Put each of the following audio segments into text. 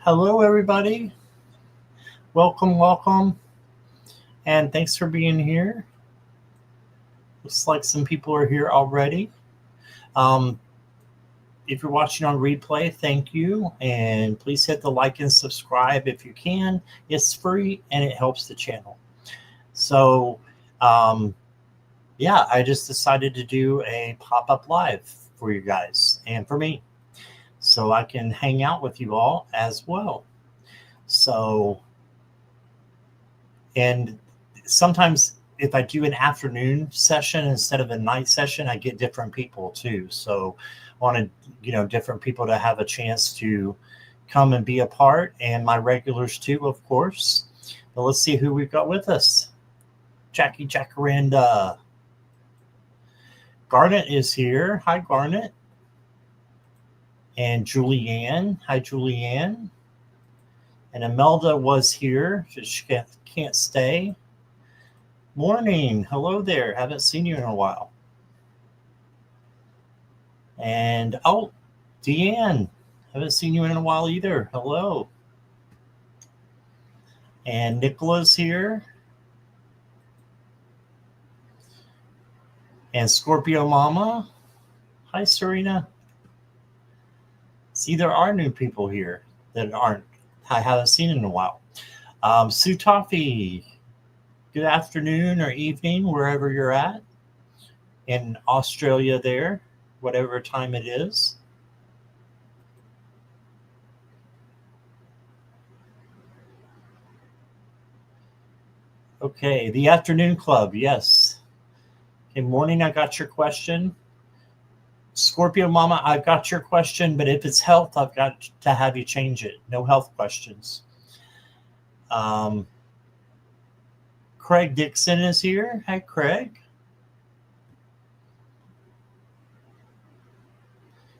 Hello, everybody. Welcome, welcome, and thanks for being here. Looks like some people are here already. Um, if you're watching on replay, thank you, and please hit the like and subscribe if you can. It's free and it helps the channel. So, um, yeah, I just decided to do a pop-up live for you guys and for me, so I can hang out with you all as well. So, and sometimes if I do an afternoon session instead of a night session, I get different people too. So I wanted, different people to have a chance to come and be a part, and my regulars too, of course. But let's see who we've got with us. Jackie Jacaranda. Garnet is here. Hi, Garnet. And Julianne. Hi, Julianne. And Imelda was here. She can't stay. Morning. Hello there. Haven't seen you in a while. And Deanne. Haven't seen you in a while either. Hello. And Nicola's here. And Scorpio Mama. Hi, Serena. See, there are new people here that I haven't seen in a while. Sue Toffee. Good afternoon or evening, wherever you're at. In Australia there, whatever time it is. Okay, the afternoon club, yes. Okay, morning, I got your question. Scorpio Mama, I've got your question, but if it's health, I've got to have you change it. No health questions. Craig Dixon is here. Hi, Craig.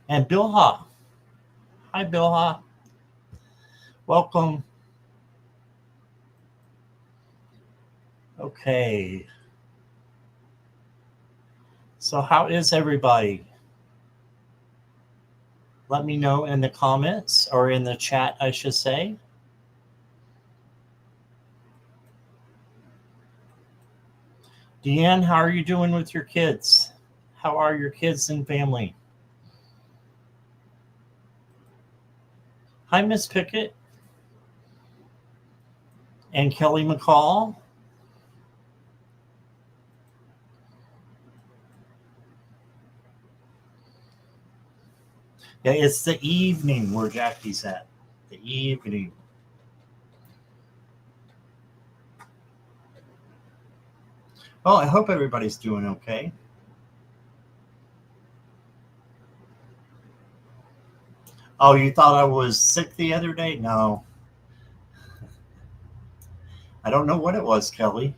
And Bilha. Hi, Bilha. Welcome. Okay. So how is everybody? Let me know in the comments, or in the chat, I should say. Deanne, how are you doing with your kids? How are your kids and family? Hi, Miss Pickett. And Kelly McCall. Yeah, it's the evening where Jackie's at. The evening. Well, I hope everybody's doing okay. Oh, you thought I was sick the other day? No. I don't know what it was, Kelly.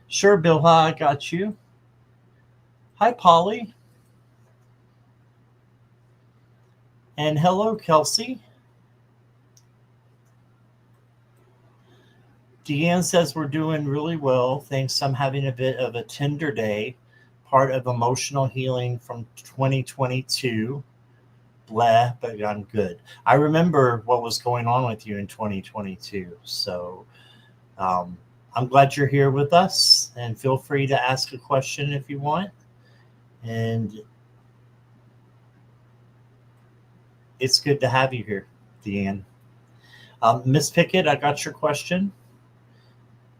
Sure, Bilha, I got you. Hi, Polly. And hello, Kelsey. Deanne says we're doing really well. Thanks. I'm having a bit of a tender day, part of emotional healing from 2022. Blah, but I'm good. I remember what was going on with you in 2022. So I'm glad you're here with us, and feel free to ask a question if you want. And it's good to have you here, Deanne. Miss Pickett, I got your question.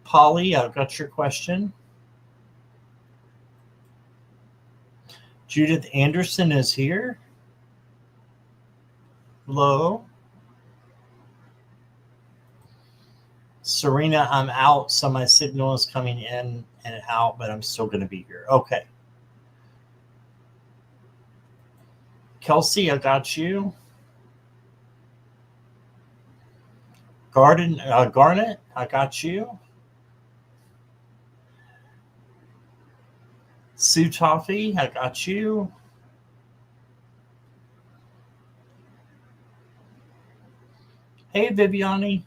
Polly, I got your question. Judith Anderson is here. Hello. Serena, I'm out, so my signal is coming in and out, but I'm still going to be here. Okay. Kelsey, I got you. Garnet, I got you. Sue Toffee, I got you. Hey, Viviani.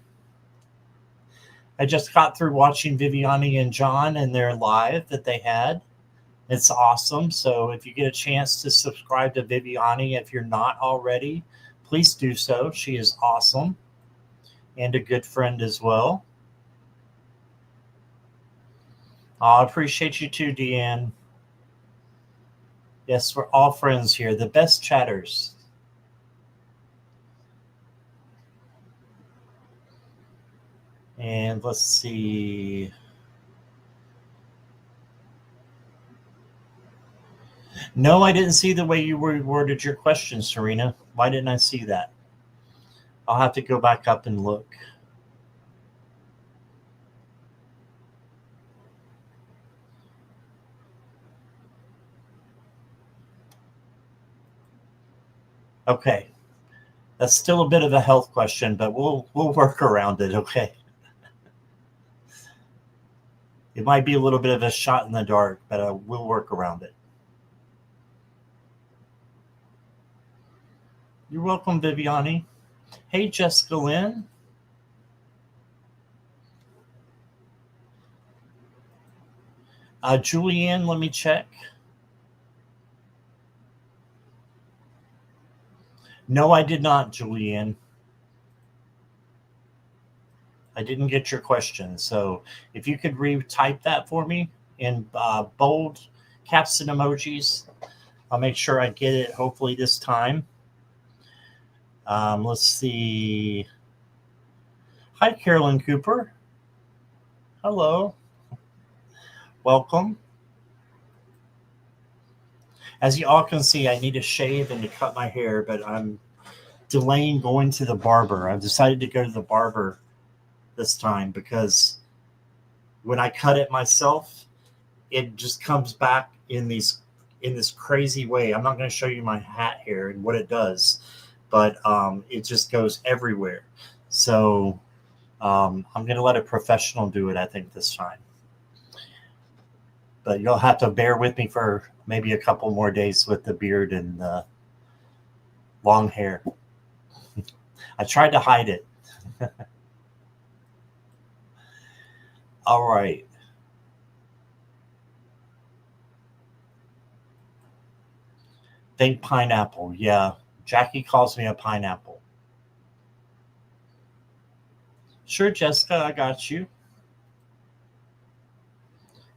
I just got through watching Viviani and John and their live that they had It's awesome. So if you get a chance to subscribe to Viviani, if you're not already, please do so. She is awesome and a good friend as well. I appreciate you too, Deanne. Yes, we're all friends here, the best chatters. And let's see. No, I didn't see the way you worded your question, Serena. Why didn't I see that? I'll have to go back up and look. Okay. That's still a bit of a health question, but we'll work around it, okay? It might be a little bit of a shot in the dark, but we'll work around it. You're welcome, Viviani. Hey, Jessica Lynn. Julianne, let me check. No, I did not, Julianne. I didn't get your question. So if you could retype that for me in bold caps and emojis, I'll make sure I get it hopefully this time. Let's see. Hi, Carolyn Cooper. Hello. Welcome. As you all can see, I need to shave and to cut my hair, but I'm delaying going to the barber. I've decided to go to the barber this time because when I cut it myself, it just comes back in this crazy way. I'm not going to show you my hat hair and what it does, but it just goes everywhere. So I'm going to let a professional do it, I think, this time. But you'll have to bear with me for maybe a couple more days with the beard and the long hair. I tried to hide it. All right. Think pineapple. Yeah. Jackie calls me a pineapple. Sure, Jessica, I got you.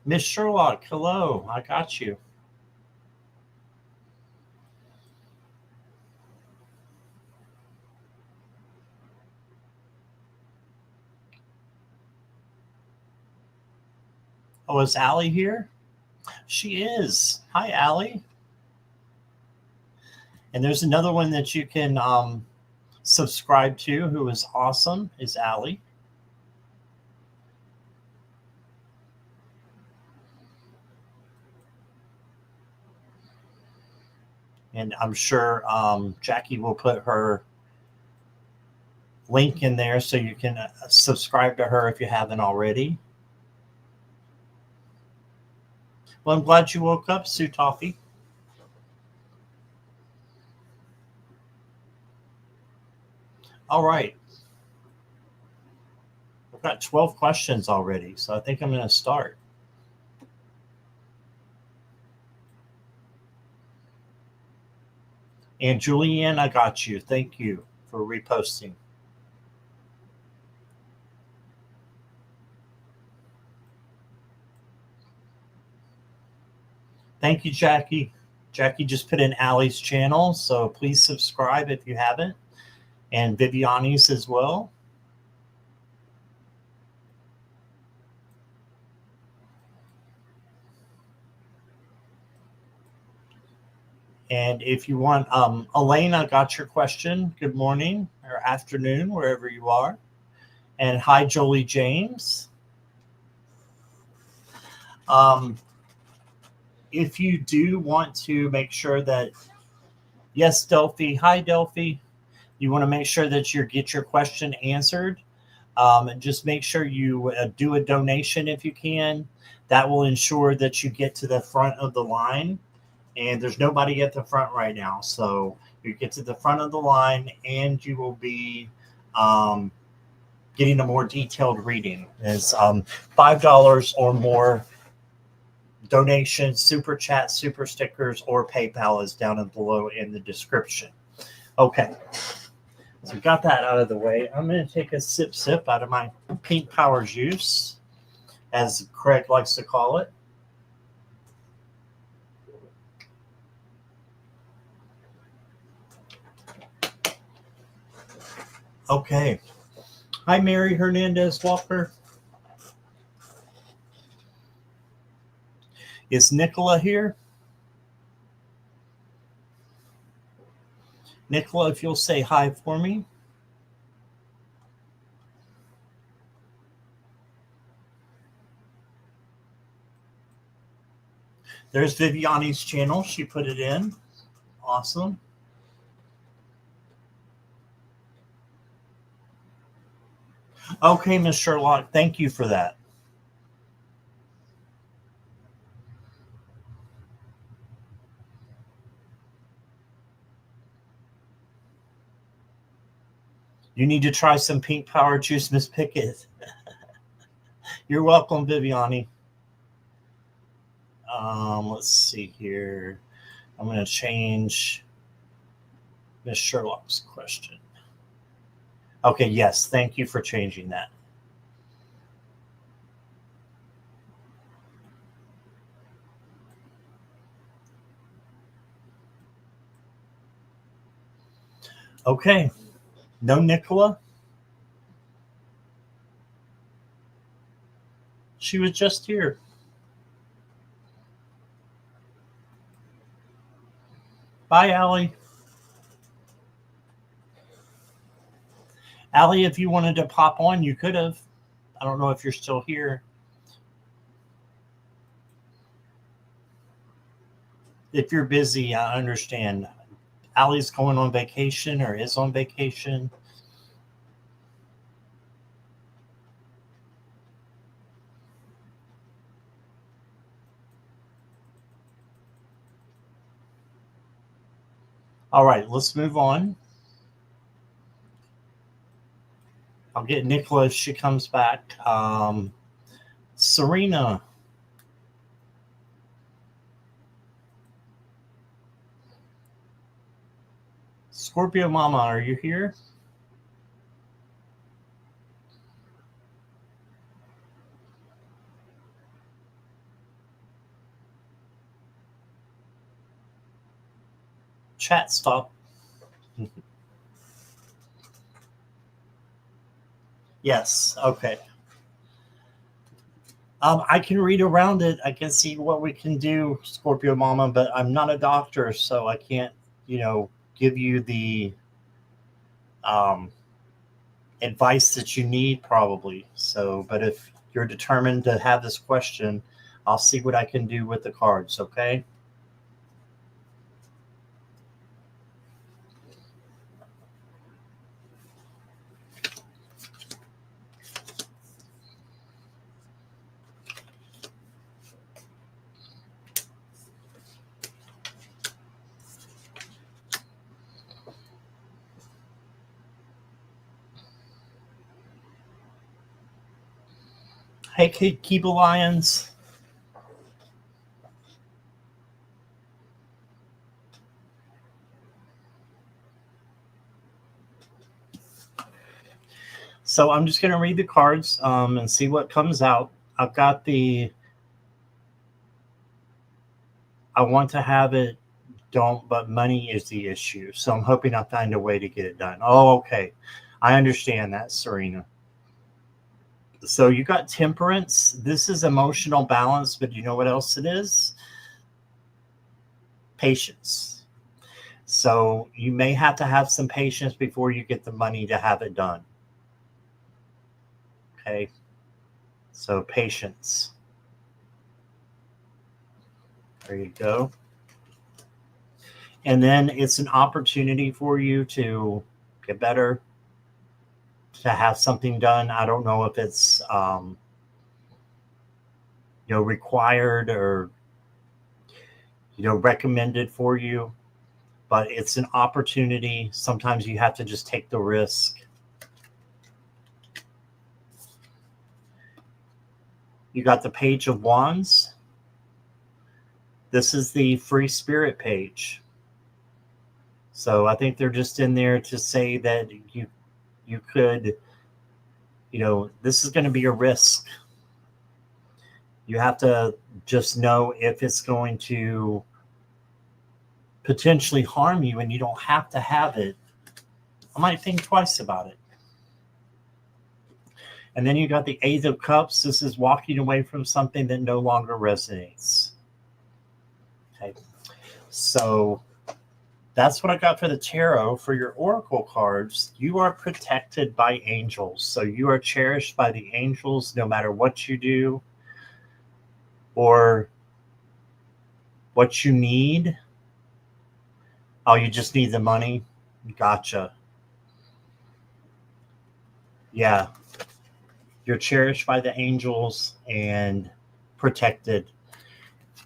Miss Sherlock, hello. I got you. Oh, is Allie here? She is. Hi, Allie. And there's another one that you can subscribe to who is awesome, is Allie. And I'm sure Jackie will put her link in there so you can subscribe to her if you haven't already. Well, I'm glad you woke up, Sue Toffee. All right. I've got 12 questions already, so I think I'm going to start. And Julianne, I got you. Thank you for reposting. Thank you, Jackie. Jackie just put in Allie's channel, so please subscribe if you haven't, and Viviani's as well. And if you want, Elaine, I got your question. Good morning or afternoon, wherever you are. And hi, Jolie James. If you do want to make sure that, yes, Delphi. Hi, Delphi. You want to make sure that you get your question answered. Just make sure you do a donation if you can. That will ensure that you get to the front of the line. And there's nobody at the front right now. So you get to the front of the line and you will be getting a more detailed reading. It's $5 or more donations, super chat, super stickers, or PayPal is down below in the description. Okay, so we got that out of the way. I'm going to take a sip out of my pink power juice, as Craig likes to call it. Okay. Hi, Mary Hernandez Walker. Is Nicola here? Nicola, if you'll say hi for me. There's Viviani's channel. She put it in. Awesome. Okay, Miss Sherlock, thank you for that. You need to try some pink power juice, Miss Pickett. You're welcome, Viviani. Let's see here. I'm going to change Miss Sherlock's question. Okay, yes, thank you for changing that. Okay, no Nicola? She was just here. Bye, Allie. Allie, if you wanted to pop on, you could have. I don't know if you're still here. If you're busy, I understand. Allie's going on vacation or is on vacation. All right, let's move on. I'll get Nicola if she comes back. Serena. Scorpio Mama, are you here? Chat stop. Yes, okay. I can read around it. I can see what we can do, Scorpio Mama, but I'm not a doctor, so I can't, give you the advice that you need probably. So, but if you're determined to have this question, I'll see what I can do with the cards, okay? Hey, Kiba Lions. So I'm just going to read the cards and see what comes out. I've got I want to have it, but money is the issue. So I'm hoping I find a way to get it done. Oh, okay. I understand that, Serena. So you got temperance. This is emotional balance, but you know what else it is? Patience. So you may have to have some patience before you get the money to have it done. Okay. So patience. There you go. And then it's an opportunity for you to get better, to have something done. I don't know if it's required or recommended for you, but it's an opportunity. Sometimes you have to just take the risk. You got the Page of Wands. This is the free spirit page. So I think they're just in there to say that you could, this is going to be a risk. You have to just know if it's going to potentially harm you, and you don't have to have it. I might think twice about it. And then you got the Eight of Cups. This is walking away from something that no longer resonates. Okay. So that's what I got for the tarot. For your oracle cards, you are protected by angels. So you are cherished by the angels no matter what you do or what you need. Oh, you just need the money? Gotcha. Yeah. You're cherished by the angels and protected.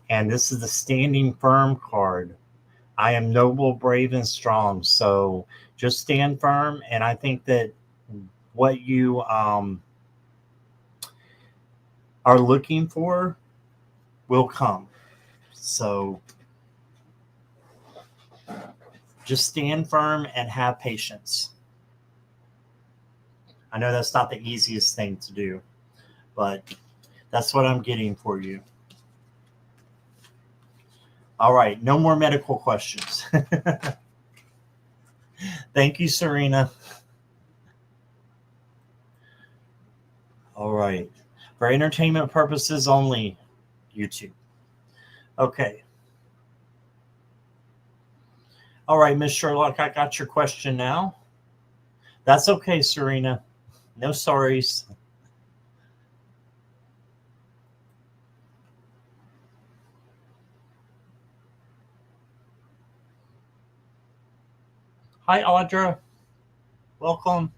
And this is the Standing Firm card. I am noble, brave, and strong. So just stand firm. And I think that what you are looking for will come. So just stand firm and have patience. I know that's not the easiest thing to do, but that's what I'm getting for you. All right, no more medical questions. Thank you, Serena. All right. For entertainment purposes only, YouTube. Okay. All right, Miss Sherlock, I got your question now. That's okay, Serena. No sorries. Hi, Audra. Welcome.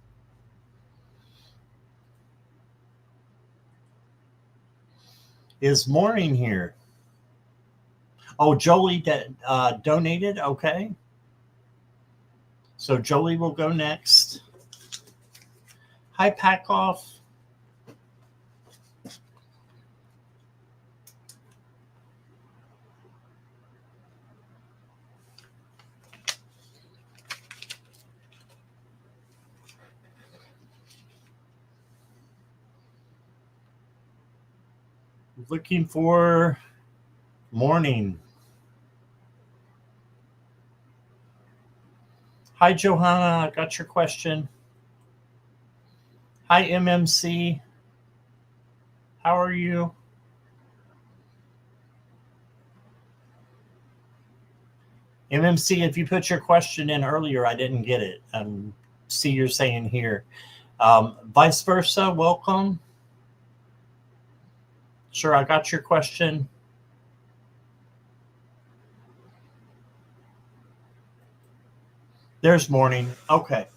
Is Maureen here? Oh, Jolie donated. Okay. So Jolie will go next. Hi, Packoff. Looking for morning. Hi, Johanna. I got your question. Hi, MMC. How are you? MMC, if you put your question in earlier, I didn't get it. See, you're saying here. Vice versa, welcome. Sure, I got your question. There's morning. Okay.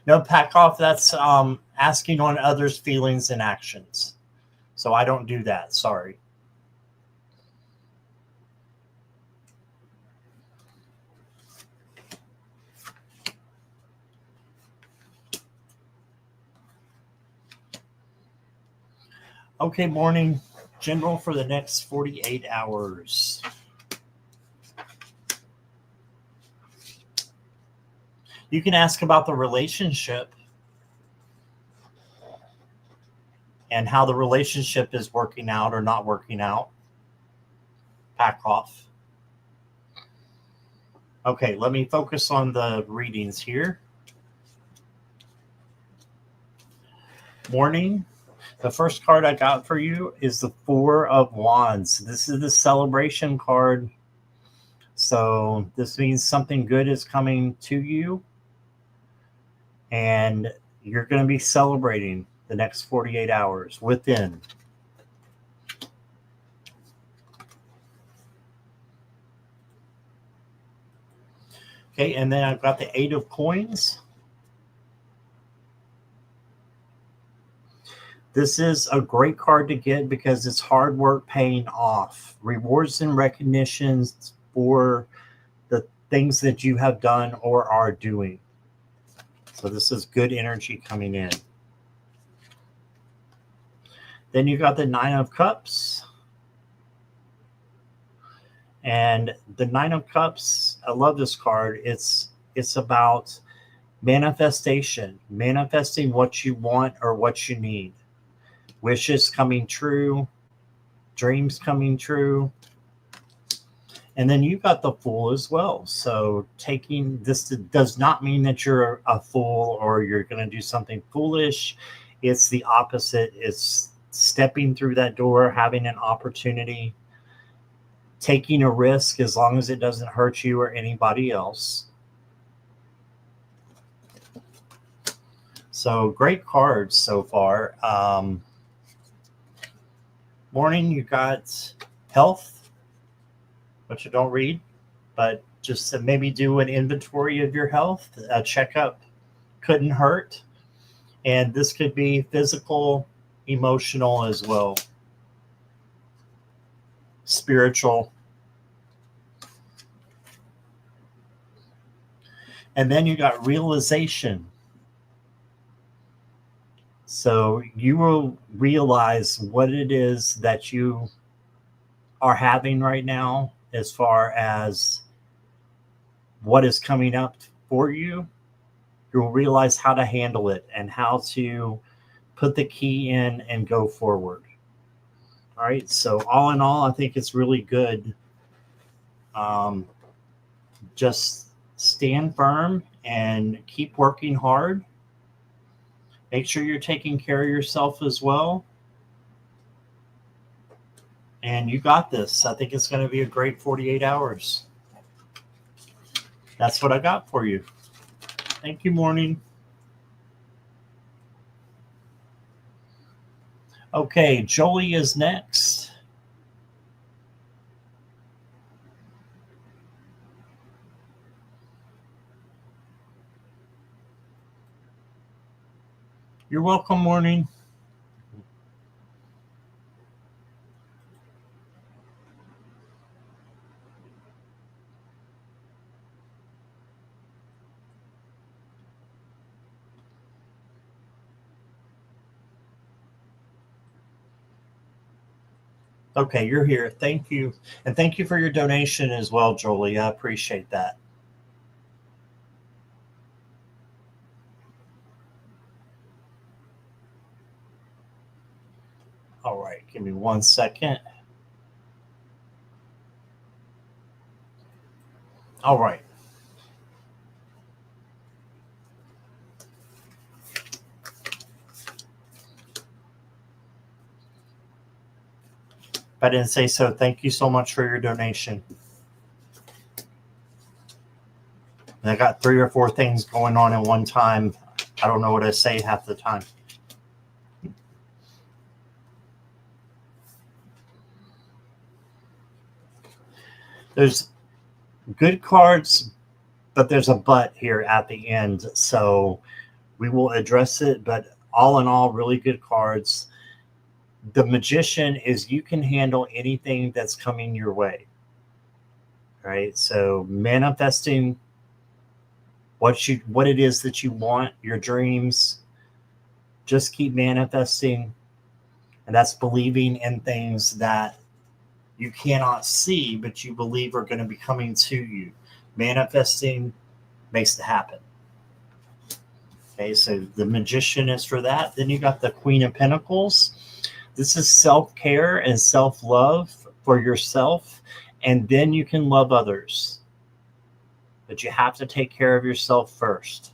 No, Packoff, that's asking on others' feelings and actions. So I don't do that. Sorry. Okay, morning. General for the next 48 hours. You can ask about the relationship and how the relationship is working out or not working out. Packoff. Okay, let me focus on the readings here. Morning. The first card I got for you is the Four of Wands. This is the celebration card. So this means something good is coming to you. And you're going to be celebrating the next 48 hours within. Okay, and then I've got the Eight of Coins. This is a great card to get because it's hard work paying off. Rewards and recognitions for the things that you have done or are doing. So this is good energy coming in. Then you got the Nine of Cups. And the Nine of Cups, I love this card. It's about manifestation, manifesting what you want or what you need. Wishes coming true, dreams coming true. And then you got the Fool as well. So taking this does not mean that you're a fool or you're going to do something foolish. It's the opposite. It's stepping through that door, having an opportunity, taking a risk as long as it doesn't hurt you or anybody else. So great cards so far. Morning, you got health, which you don't read, but just to maybe do an inventory of your health. A checkup couldn't hurt. And this could be physical, emotional as well, spiritual. And then you got realization. So you will realize what it is that you are having right now as far as what is coming up for you. You'll realize how to handle it and how to put the key in and go forward. All right. So all in all, I think it's really good. Just stand firm and keep working hard. Make sure you're taking care of yourself as well. And you got this. I think it's going to be a great 48 hours. That's what I got for you. Thank you, morning. Okay, Jolie is next. You're welcome, morning. Okay, you're here. Thank you. And thank you for your donation as well, Jolie. I appreciate that. All right, give me 1 second. All right. If I didn't say so, thank you so much for your donation. And I got 3 or 4 things going on at one time. I don't know what I say half the time. There's good cards, but there's a but here at the end. So we will address it, but all in all, really good cards. The Magician is you can handle anything that's coming your way. Right? So manifesting what it is that you want, your dreams, just keep manifesting. And that's believing in things that you cannot see, but you believe are going to be coming to you. Manifesting makes it happen. Okay, so the Magician is for that. Then you got the Queen of Pentacles. This is self-care and self-love for yourself, and then you can love others. But you have to take care of yourself first.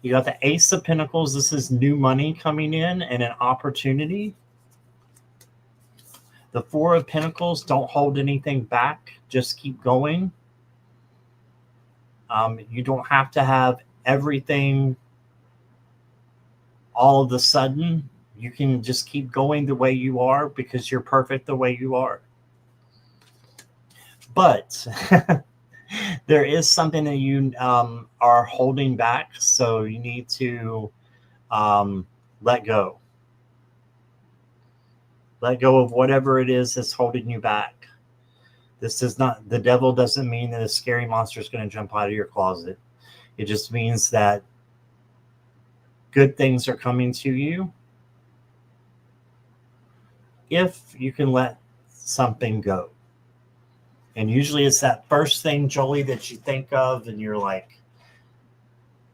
You got the Ace of Pentacles. This is new money coming in and an opportunity. The Four of Pentacles, don't hold anything back. Just keep going. You don't have to have everything all of a sudden. You can just keep going the way you are because you're perfect the way you are. But there is something that you are holding back, so you need to let go. Let go of whatever it is that's holding you back. This does not, the devil doesn't mean that a scary monster is going to jump out of your closet. It just means that Good things are coming to you if you can let something go. And usually it's that first thing, Jolie, that you think of and you're like,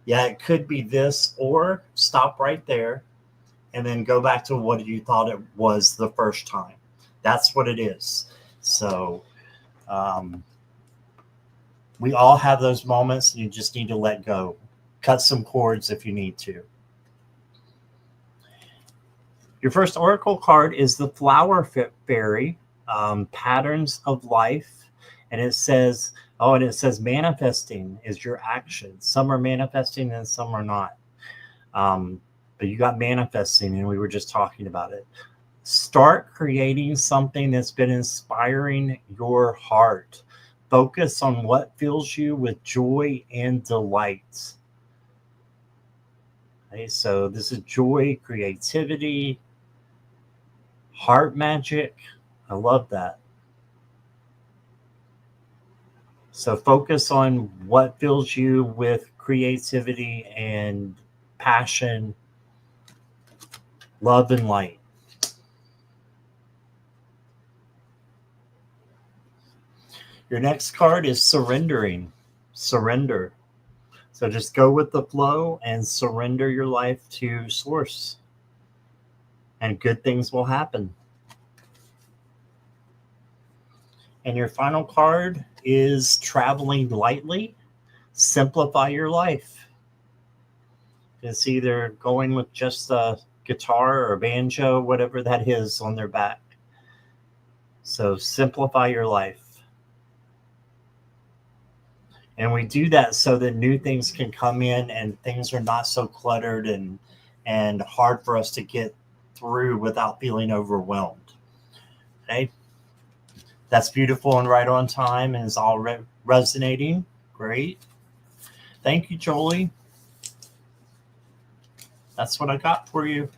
yeah, it could be this, or stop right there and then go back to what you thought it was the first time. That's what it is. So we all have those moments, and you just need to let go. Cut some cords if you need to. Your first oracle card is the Flower Fairy, Patterns of Life. And it says, manifesting is your action. Some are manifesting and some are not. But you got manifesting, and we were just talking about it. Start creating something that's been inspiring your heart. Focus on what fills you with joy and delight. Okay, so this is joy, creativity, heart magic. I love that. So focus on what fills you with creativity and passion, love and light. Your next card is surrendering. Surrender. So just go with the flow and surrender your life to Source, and good things will happen. And your final card is traveling lightly. Simplify your life. It's either going with just a guitar or a banjo, whatever that is on their back. So simplify your life. And we do that so that new things can come in and things are not so cluttered and hard for us to get through without feeling overwhelmed. Okay. That's beautiful and right on time and is all resonating. Great. Thank you, Jolie. That's what I got for you.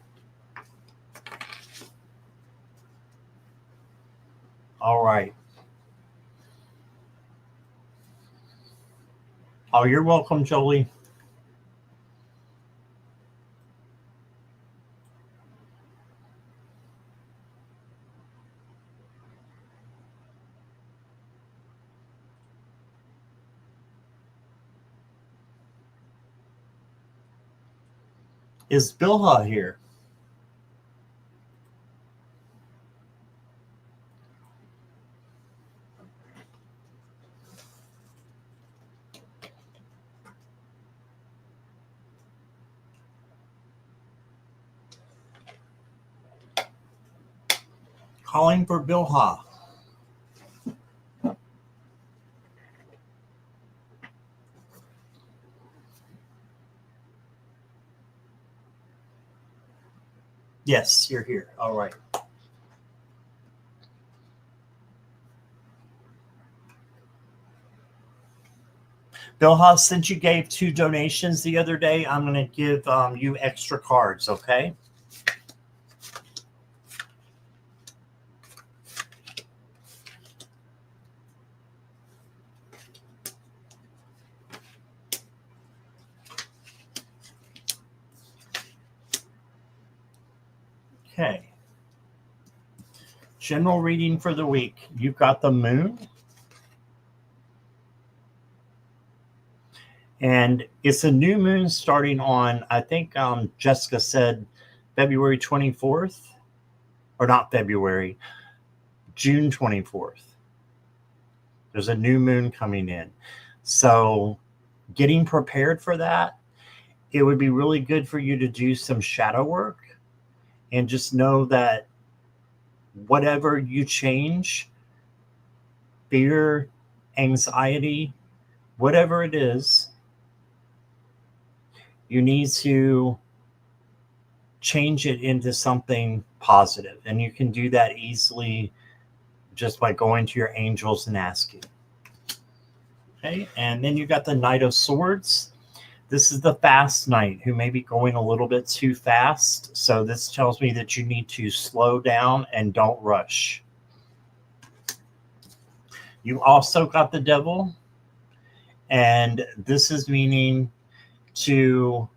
All right. Oh, you're welcome, Jolie. Is Bilha here? Calling for Bilha. Yes, you're here. All right. Bilha, since you gave 2 donations the other day, I'm going to give you extra cards, okay? Okay. General reading for the week. You've got the moon. And it's a new moon starting on, I think Jessica said February 24th. Or not February, June 24th. There's a new moon coming in. So getting prepared for that, it would be really good for you to do some shadow work and just know that whatever you change, fear, anxiety, whatever it is, you need to change it into something positive. And you can do that easily just by going to your angels and asking. Okay, and then you got the Knight of Swords. This is the fast knight who may be going a little bit too fast. So this tells me that you need to slow down and don't rush. You also got the Devil. And this is meaning to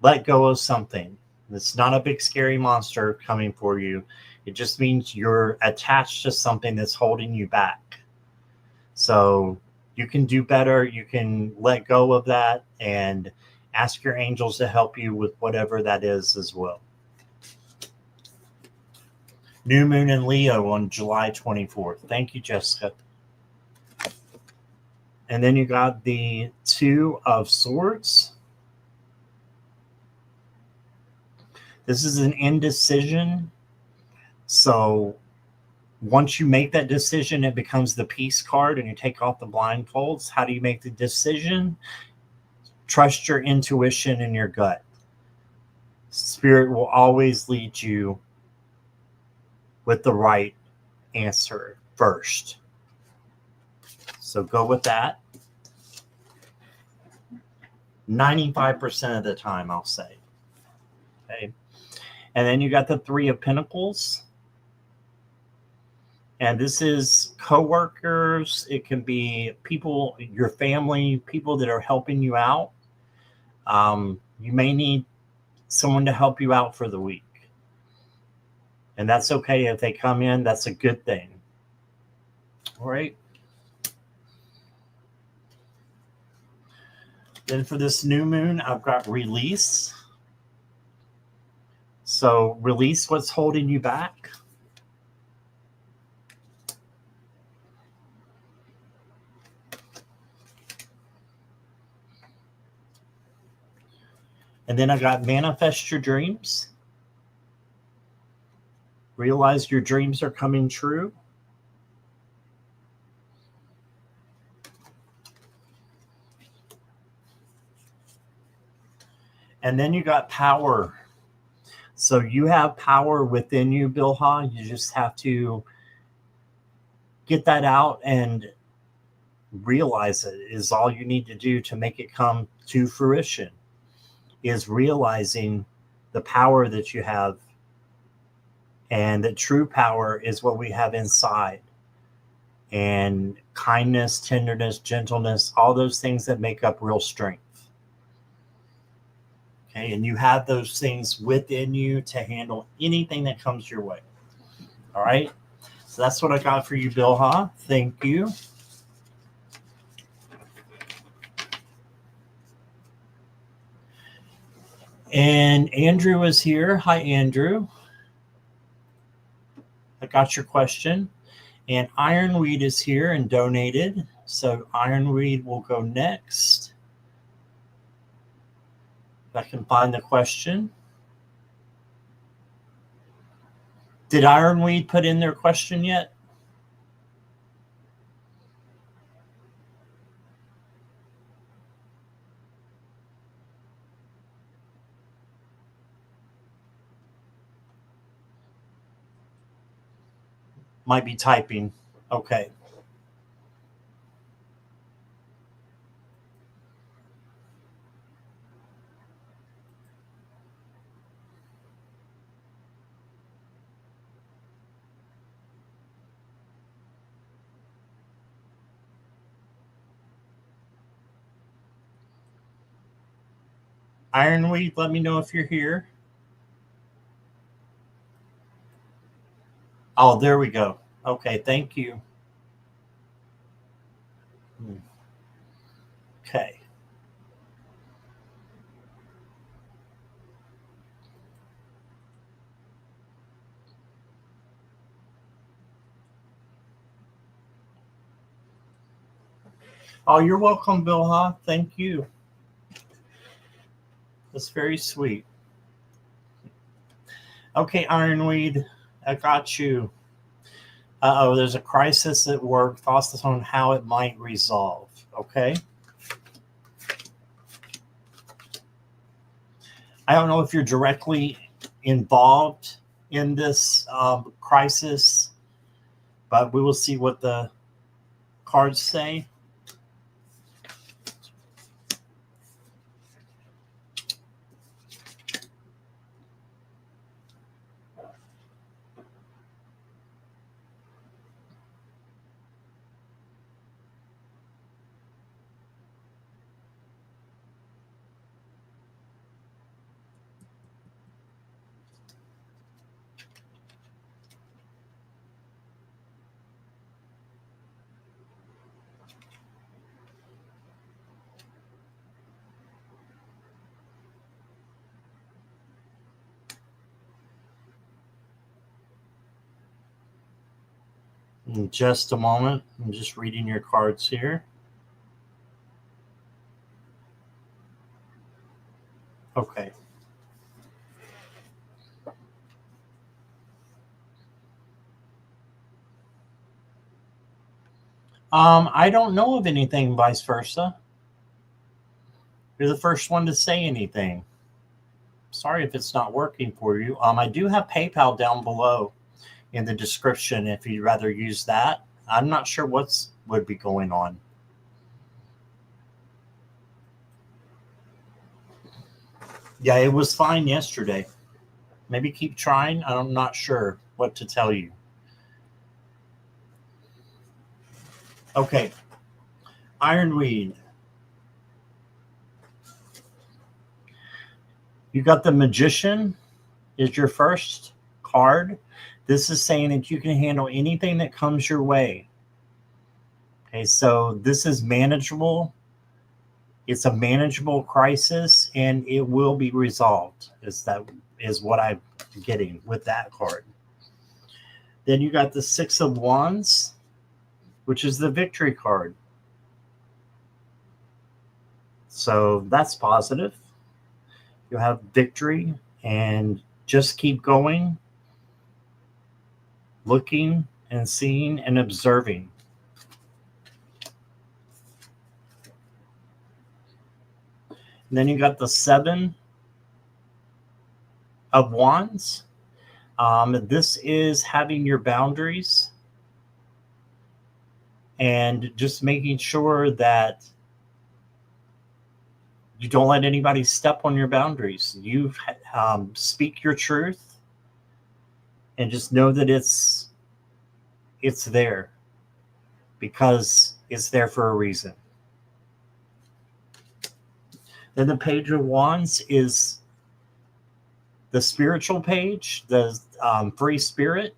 let go of something. It's not a big scary monster coming for you. It just means you're attached to something that's holding you back. So you can do better. You can let go of that and ask your angels to help you with whatever that is as well. New moon in Leo on July 24th. Thank you, Jessica. And then you got the Two of Swords. This is an indecision. So once you make that decision, it becomes the peace card and you take off the blindfolds. How do you make the decision? Trust your intuition and your gut. Spirit will always lead you with the right answer first. So go with that. 95% of the time, I'll say. Okay. And then you got the Three of Pentacles. And this is coworkers. It can be people, your family, people that are helping you out. You may need someone to help you out for the week. And that's okay if they come in. That's a good thing. All right. Then for this new moon, I've got release. So release what's holding you back. And then I got manifest your dreams. Realize your dreams are coming true. And then you got power. So you have power within you, Bilha. You just have to get that out and realize it is all you need to do to make it come to fruition, is realizing the power that you have. And that true power is what we have inside. And kindness, tenderness, gentleness, all those things that make up real strength. Okay, and you have those things within you to handle anything that comes your way. All right, so that's what I got for you, Bilha. Thank you. And Andrew is here. Hi, Andrew. I got your question. And Ironweed is here and donated. So Ironweed will go next. If I can find the question. Did Ironweed put in their question yet? Might be typing. Okay. Ironweed, let me know if you're here. Oh, there we go. Okay, thank you. Okay. Oh, you're welcome, Bilha. Thank you. That's very sweet. Okay, Ironweed, I got you. Uh-oh, there's a crisis at work. Thoughts on how it might resolve. Okay. I don't know if you're directly involved in this crisis, but we will see what the cards say. In just a moment. I'm just reading your cards here. Okay. I don't know of anything vice versa. You're the first one to say anything. Sorry if it's not working for you. I do have PayPal down below in the description if you'd rather use that. I'm not sure what's would be going on. Yeah, it was fine yesterday. Maybe keep trying. I'm not sure what to tell you. Okay. Ironweed. You got the Magician is your first card. This is saying that you can handle anything that comes your way. Okay, so this is manageable. It's a manageable crisis, and it will be resolved. Is what I'm getting with that card. Then you got the Six of Wands, which is the Victory card. So that's positive. You have victory, and just keep going, looking and seeing and observing. And then you got the Seven of Wands. This is having your boundaries and just making sure that you don't let anybody step on your boundaries. You speak your truth and just know that it's there because it's there for a reason. Then the Page of Wands is the spiritual page, the free spirit.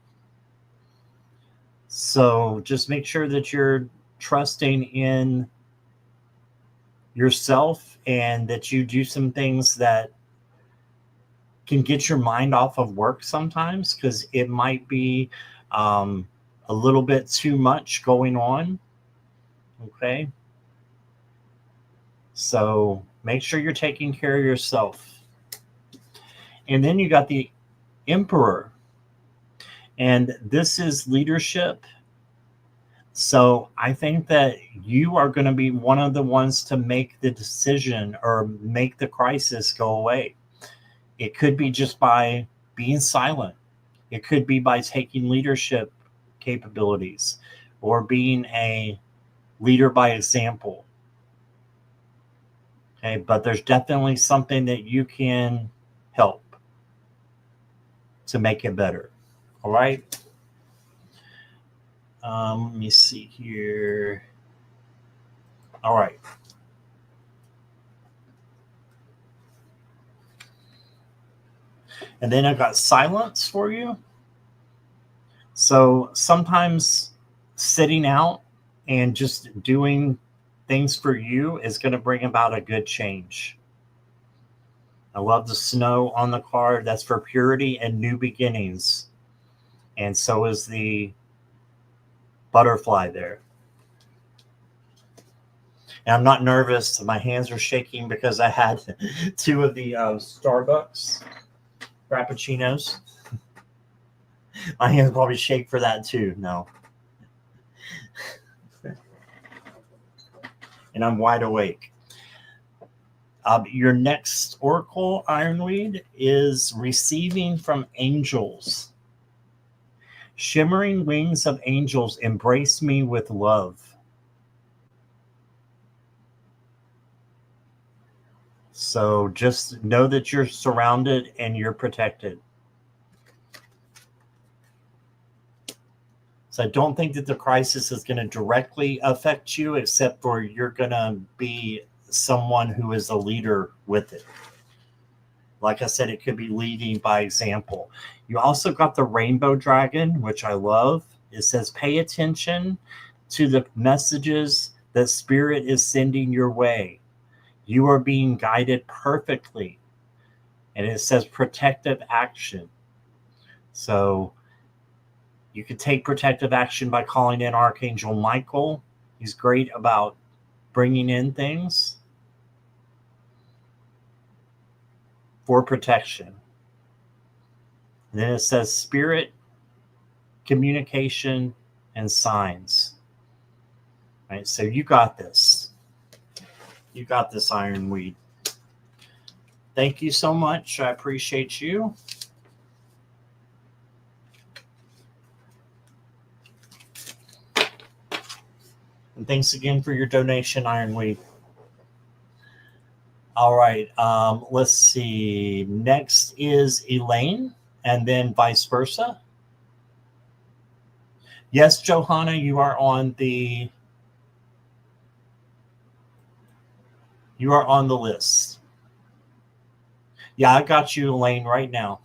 So just make sure that you're trusting in yourself and that you do some things that can get your mind off of work sometimes, because it might be a little bit too much going on. Okay. So make sure you're taking care of yourself. And then you got the Emperor. And this is leadership. So I think that you are going to be one of the ones to make the decision or make the crisis go away. It could be just by being silent. It could be by taking leadership capabilities or being a leader by example. Okay, but there's definitely something that you can help to make it better. All right. Let me see here. All right. And then I got silence for you. So sometimes sitting out and just doing things for you is going to bring about a good change. I love the snow on the card. That's for purity and new beginnings. And so is the butterfly there. And I'm not nervous. My hands are shaking because I had 2 of the Starbucks Frappuccinos. My hands probably shake for that too. No. And I'm wide awake. Your next oracle, Ironweed, is receiving from angels. Shimmering wings of angels embrace me with love. So just know that you're surrounded and you're protected. So I don't think that the crisis is going to directly affect you, except for you're going to be someone who is a leader with it. Like I said, it could be leading by example. You also got the Rainbow Dragon, which I love. It says, pay attention to the messages that Spirit is sending your way. You are being guided perfectly. And it says protective action. So You could take protective action by calling in Archangel Michael. He's great about bringing in things for protection. And then it says spirit, communication, and signs. All right, so you got this. You got this, Ironweed. Thank you so much. I appreciate you. And thanks again for your donation, Ironweed. All right, let's see. Next is Elaine, and then vice versa. Yes, Johanna, you are on the list. Yeah, I got you, Elaine, right now.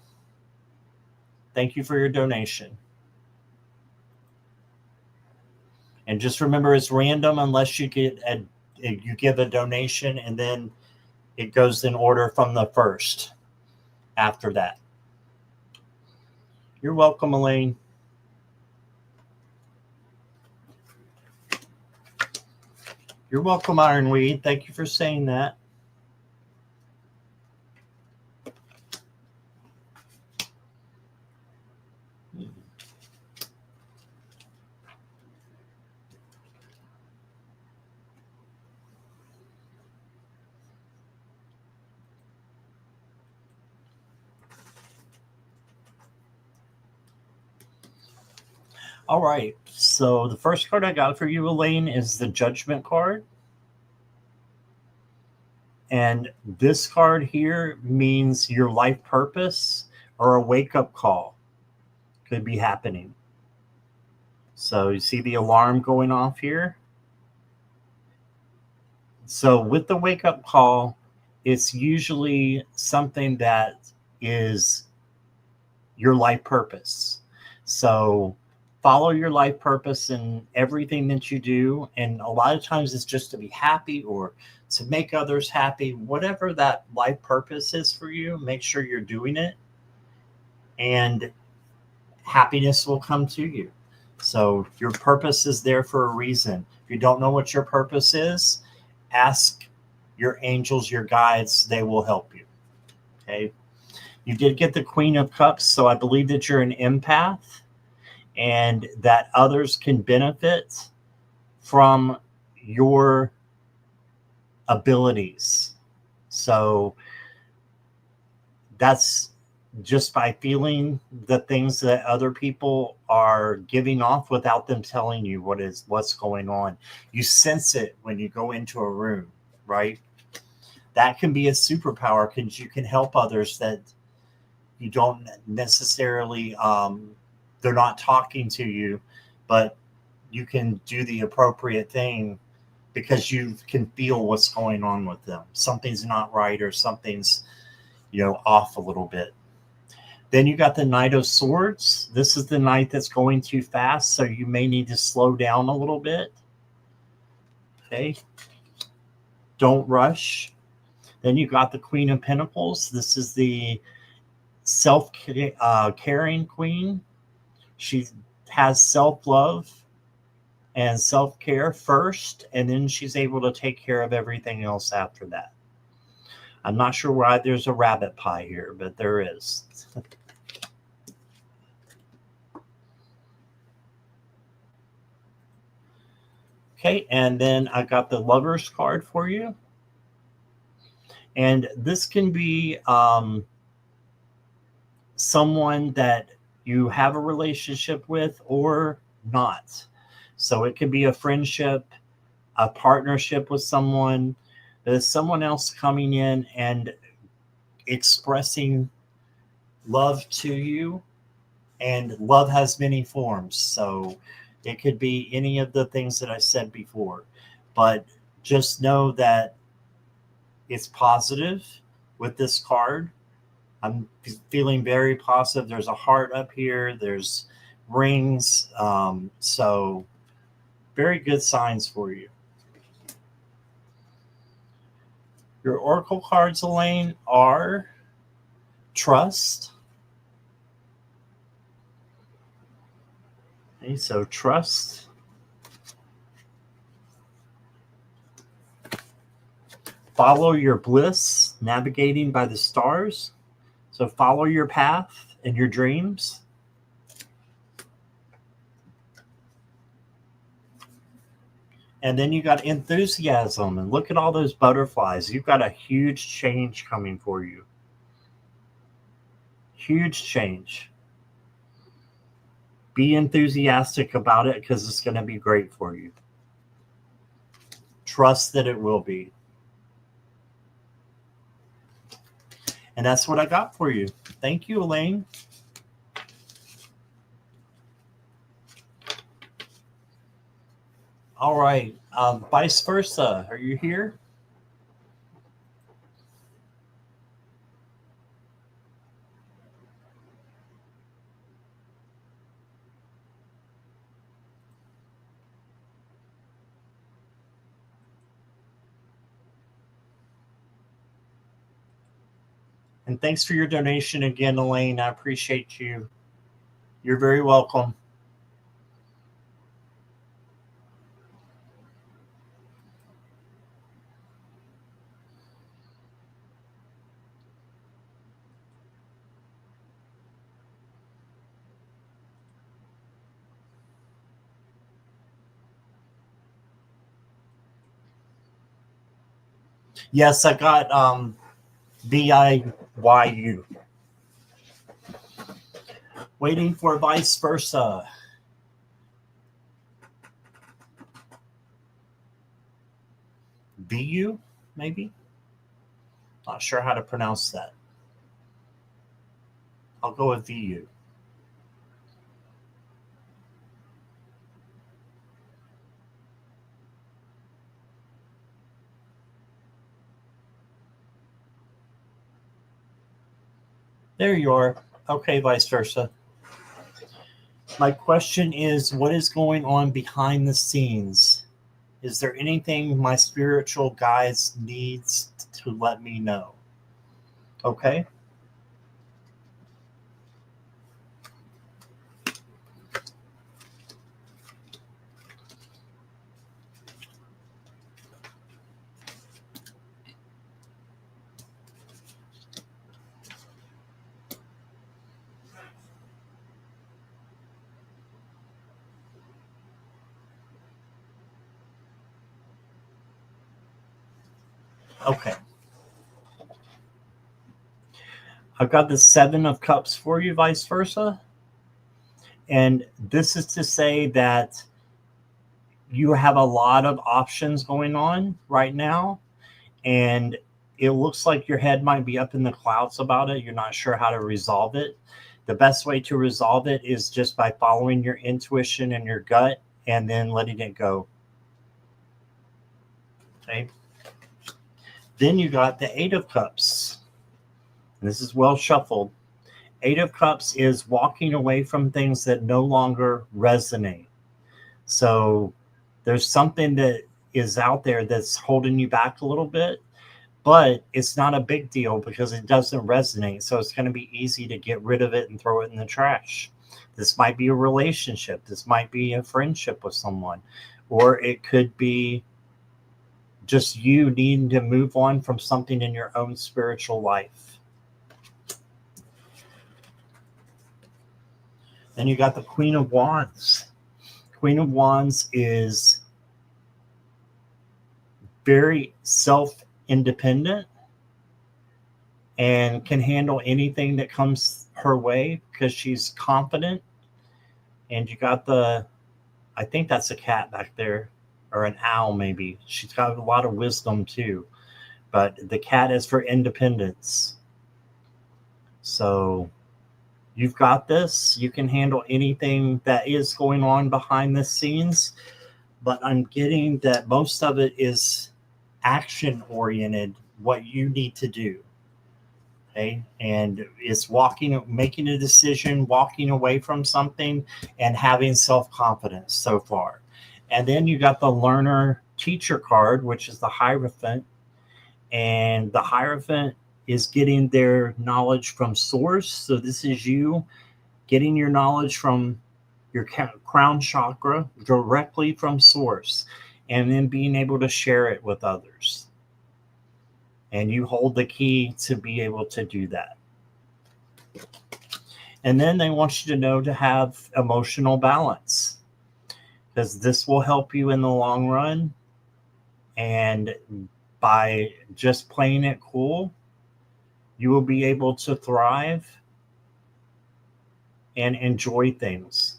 Thank you for your donation. And just remember, it's random unless you give a donation, and then it goes in order from the first after that. You're welcome, Elaine. You're welcome, Ironweed. Thank you for saying that. All right, so the first card I got for you, Elaine, is the Judgment card. And this card here means your life purpose or a wake-up call could be happening. So you see the alarm going off here? So with the wake-up call, it's usually something that is your life purpose. So follow your life purpose in everything that you do. And a lot of times it's just to be happy or to make others happy. Whatever that life purpose is for you, make sure you're doing it. And happiness will come to you. So your purpose is there for a reason. If you don't know what your purpose is, ask your angels, your guides. They will help you. Okay. You did get the Queen of Cups, so I believe that you're an empath and that others can benefit from your abilities. So that's just by feeling the things that other people are giving off without them telling you what's going on. You sense it when you go into a room, right? That can be a superpower because you can help others that you don't necessarily, they're not talking to you, but you can do the appropriate thing because you can feel what's going on with them. Something's not right or something's, off a little bit. Then you got the Knight of Swords. This is the knight that's going too fast, so you may need to slow down a little bit. Okay. Don't rush. Then you got the Queen of Pentacles. This is the self-caring queen. She has self-love and self-care first, and then she's able to take care of everything else after that. I'm not sure why there's a rabbit pie here, but there is. Okay, and then I got the Lover's card for you. And this can be someone that you have a relationship with or not. So it could be a friendship, a partnership with someone. There's someone else coming in and expressing love to you. And love has many forms. So it could be any of the things that I said before. But just know that it's positive with this card. I'm feeling very positive. There's a heart up here. There's rings. So very good signs for you. Your oracle cards, Elaine, are Trust, Okay, so trust. Follow your bliss, navigating by the stars. So follow your path and your dreams. And then you got enthusiasm, and look at all those butterflies. You've got a huge change coming for you. Huge change. Be enthusiastic about it because it's going to be great for you. Trust that it will be. And that's what I got for you. Thank you, Elaine. All right. Vice versa. Are you here? And thanks for your donation again, Elaine. I appreciate you. You're very welcome. Yes, I got BIYU. Waiting for vice versa. VU, maybe? Not sure how to pronounce that. I'll go with VU. There you are. Okay, vice versa. My question is, what is going on behind the scenes? Is there anything my spiritual guides needs to let me know? Okay. Okay. I've got the 7 of Cups for you, vice versa. And this is to say that you have a lot of options going on right now. And it looks like your head might be up in the clouds about it. You're not sure how to resolve it. The best way to resolve it is just by following your intuition and your gut and then letting it go. Okay. Then you got the 8 of Cups. And this is well shuffled. 8 of Cups is walking away from things that no longer resonate. So there's something that is out there that's holding you back a little bit, but it's not a big deal because it doesn't resonate. So it's going to be easy to get rid of it and throw it in the trash. This might be a relationship. This might be a friendship with someone, or it could be just you needing to move on from something in your own spiritual life. Then you got the Queen of Wands. Queen of Wands is very self-independent and can handle anything that comes her way because she's confident. And you got I think that's a cat back there, or an owl maybe. She's got a lot of wisdom too. But the cat is for independence. So you've got this. You can handle anything that is going on behind the scenes. But I'm getting that most of it is action oriented, what you need to do. Okay. And it's making a decision, walking away from something, and having self-confidence so far. And then you got the learner teacher card, which is the Hierophant. And the Hierophant is getting their knowledge from source. So this is you getting your knowledge from your crown chakra directly from source, and then being able to share it with others. And you hold the key to be able to do that. And then they want you to know to have emotional balance, because this will help you in the long run. And by just playing it cool, you will be able to thrive and enjoy things.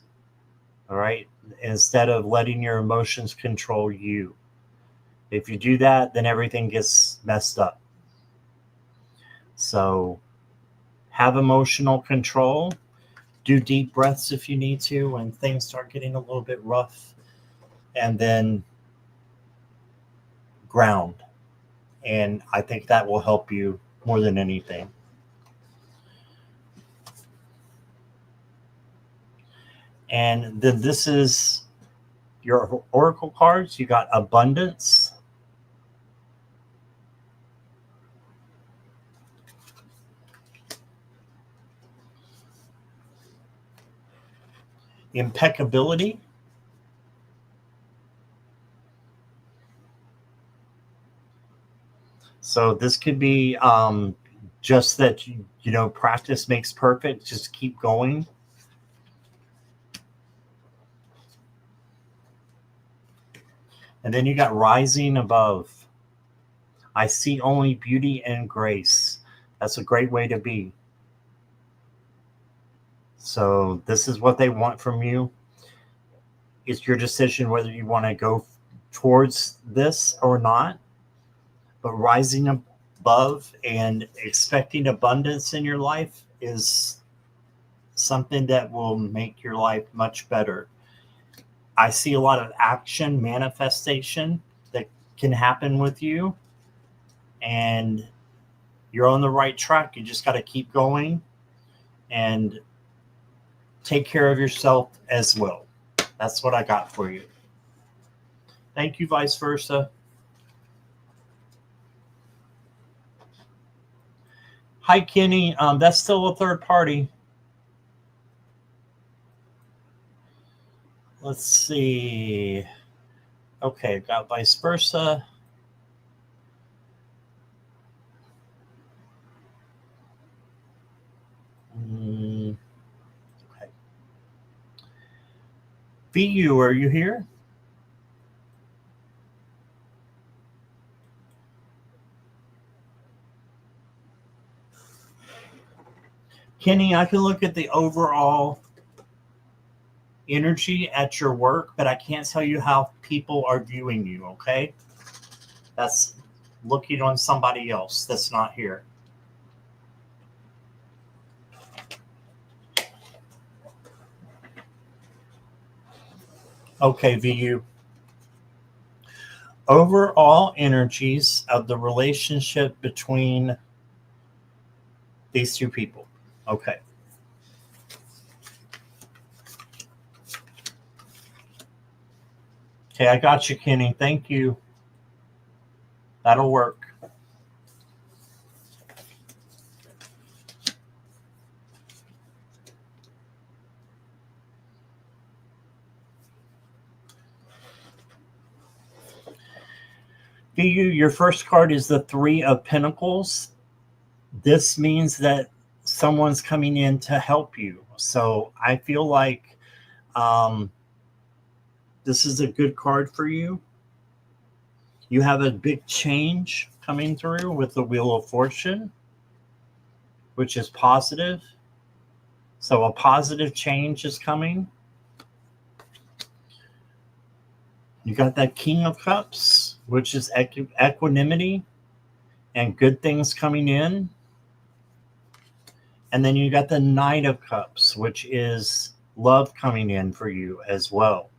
All right. Instead of letting your emotions control you. If you do that, then everything gets messed up. So have emotional control. Do deep breaths if you need to when things start getting a little bit rough. And then ground. And I think that will help you more than anything. And then this is your oracle cards. You got abundance, impeccability, so this could be just that practice makes perfect. Just keep going. And then you got rising above. I see only beauty and grace. That's a great way to be. So this is what they want from you. It's your decision whether you want to go towards this or not. But rising above and expecting abundance in your life is something that will make your life much better. I see a lot of action, manifestation that can happen with you. And you're on the right track. You just got to keep going and take care of yourself as well. That's what I got for you. Thank you, vice versa. Hi, Kenny. That's still a third party. Let's see. Okay, got vice versa. Okay. VU, are you here? Kenny, I can look at the overall energy at your work, but I can't tell you how people are viewing you, okay? That's looking on somebody else that's not here. Okay, VU. Overall energies of the relationship between these two people. Okay. Okay, I got you, Kenny. Thank you. That'll work. VU, your first card is the Three of Pentacles. This means that someone's coming in to help you. So I feel like this is a good card for you. You have a big change coming through with the Wheel of Fortune, which is positive. So a positive change is coming. You got that King of Cups, which is equanimity and good things coming in. And then you got the Knight of Cups, which is love coming in for you as well.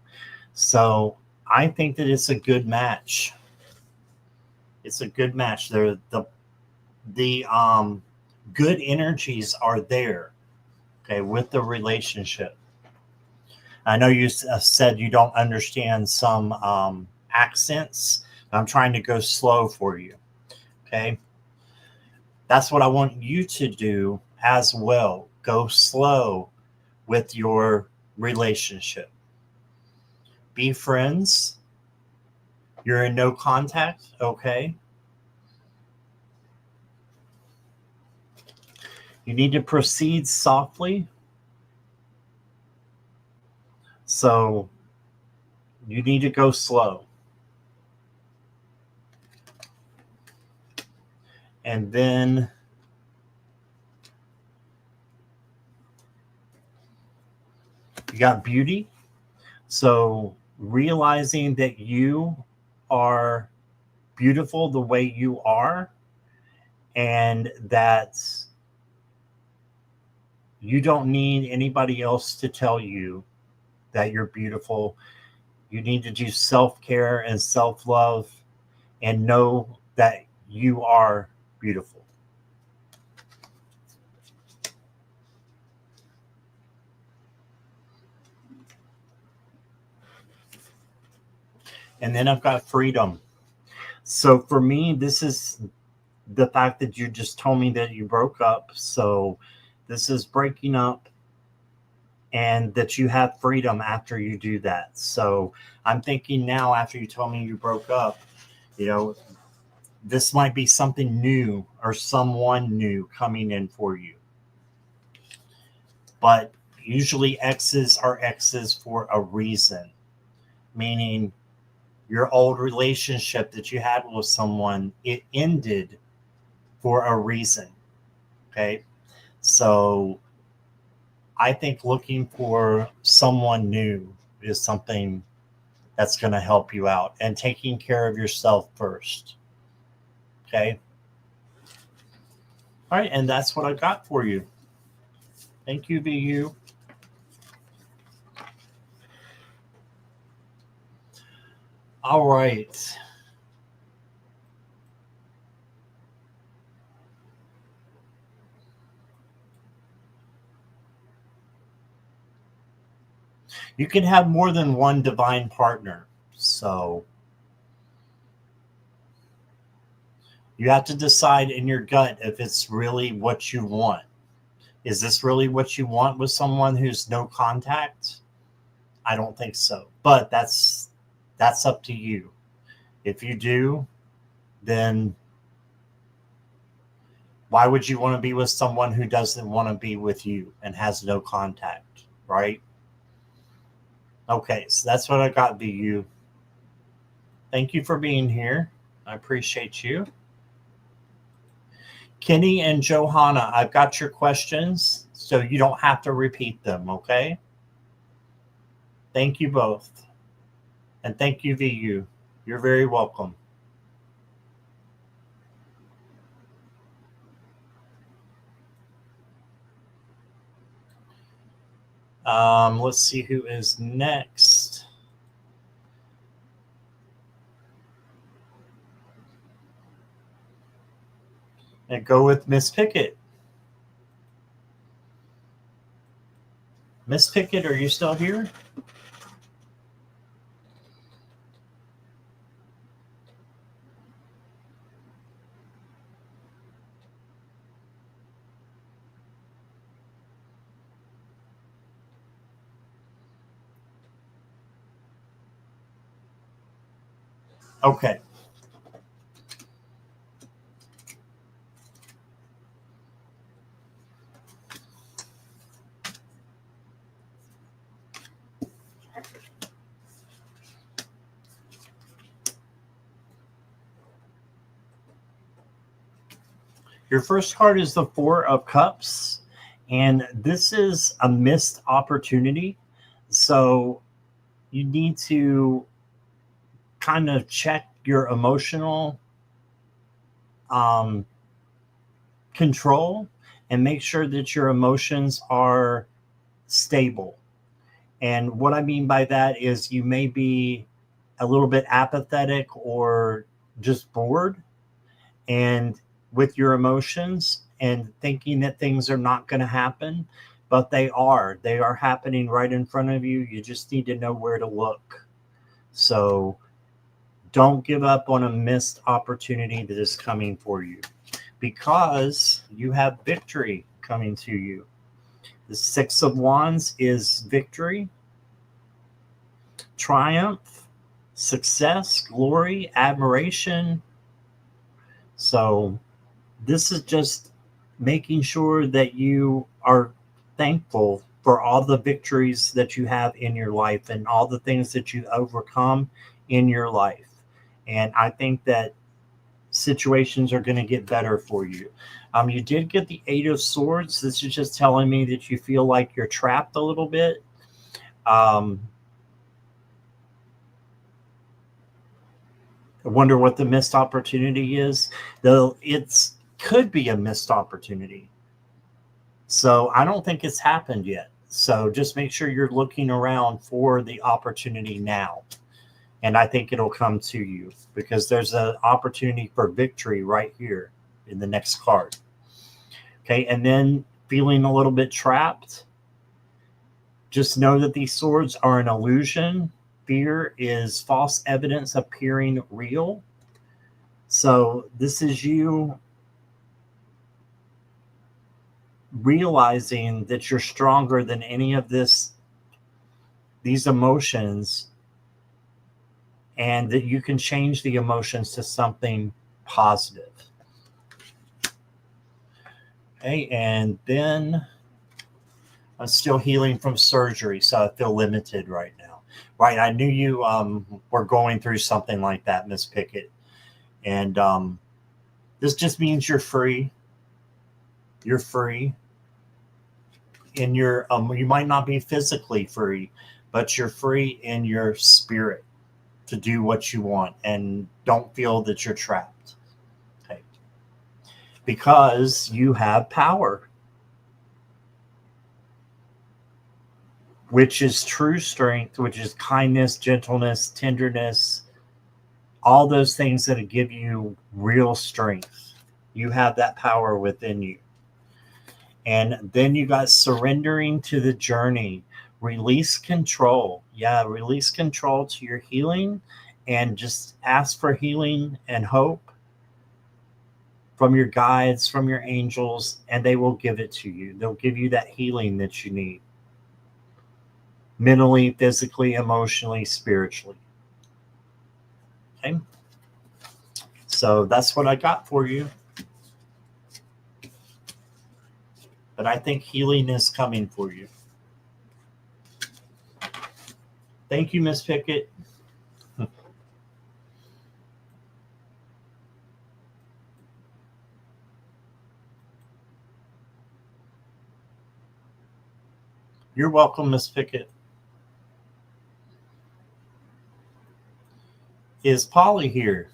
So I think that it's a good match. It's a good match. The good energies are there, okay, with the relationship. I know you said you don't understand some accents. I'm trying to go slow for you, okay? That's what I want you to do as well. Go slow with your relationship. Be friends. You're in no contact, okay? You need to proceed softly. So you need to go slow. And then you got beauty. So realizing that you are beautiful the way you are, and that you don't need anybody else to tell you that you're beautiful. You need to do self-care and self-love and know that you are beautiful. And then I've got freedom. So for me, this is the fact that you just told me that you broke up. So this is breaking up, and that you have freedom after you do that. So I'm thinking now, after you told me you broke up, this might be something new or someone new coming in for you. But usually exes are exes for a reason, meaning your old relationship that you had with someone, it ended for a reason. Okay. So I think looking for someone new is something that's going to help you out, and taking care of yourself first. Okay. All right. And that's what I got for you. Thank you, VU. All right. You can have more than one divine partner. So you have to decide in your gut if it's really what you want. Is this really what you want with someone who's no contact? I don't think so. But that's up to you. If you do, then why would you want to be with someone who doesn't want to be with you and has no contact, right? Okay, so that's what I got, VU. Thank you for being here. I appreciate you. Kenny and Johanna, I've got your questions, so you don't have to repeat them, okay? Thank you both. And thank you, VU. You're very welcome. Let's see who is next. And go with Miss Pickett. Miss Pickett, are you still here? Okay. Your first card is the Four of Cups, and this is a missed opportunity. So you need to kind of check your emotional control and make sure that your emotions are stable. And what I mean by that is you may be a little bit apathetic or just bored and with your emotions and thinking that things are not going to happen, but they are happening right in front of you. You just need to know where to look. So don't give up on a missed opportunity that is coming for you, because you have victory coming to you. The Six of Wands is victory, triumph, success, glory, admiration. So this is just making sure that you are thankful for all the victories that you have in your life and all the things that you overcome in your life. And I think that situations are going to get better for you. You did get the Eight of Swords. This is just telling me that you feel like you're trapped a little bit. I wonder what the missed opportunity is. Though it's could be a missed opportunity. So I don't think it's happened yet. So just make sure you're looking around for the opportunity now. And I think it'll come to you because there's an opportunity for victory right here in the next card. Okay, and then feeling a little bit trapped, just know that these swords are an illusion. Fear is false evidence appearing real. So this is you realizing that you're stronger than any of these emotions, and that you can change the emotions to something positive. Okay, and then I'm still healing from surgery, so I feel limited right now. Right, I knew you were going through something like that, Miss Pickett. And this just means you're free. You're free. In your you might not be physically free, but you're free in your spirit to do what you want and don't feel that you're trapped. Okay. Because you have power, which is true strength, which is kindness, gentleness, tenderness, all those things that give you real strength. You have that power within you. And then you got surrendering to the journey. Release control. Yeah, release control to your healing and just ask for healing and hope from your guides, from your angels, and they will give it to you. They'll give you that healing that you need. Mentally, physically, emotionally, spiritually. Okay? So that's what I got for you. But I think healing is coming for you. Thank you, Miss Pickett. You're welcome, Miss Pickett. Is Polly here?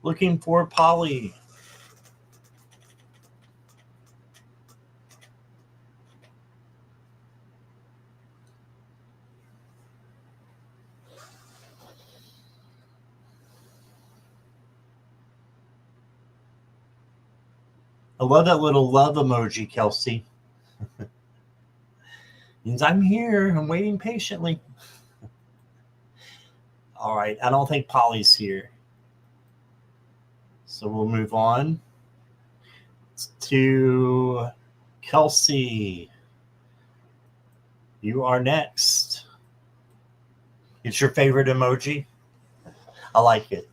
Looking for Polly. I love that little love emoji, Kelsey. Means I'm here. I'm waiting patiently. All right. I don't think Polly's here. So we'll move on to Kelsey. You are next. It's your favorite emoji? I like it.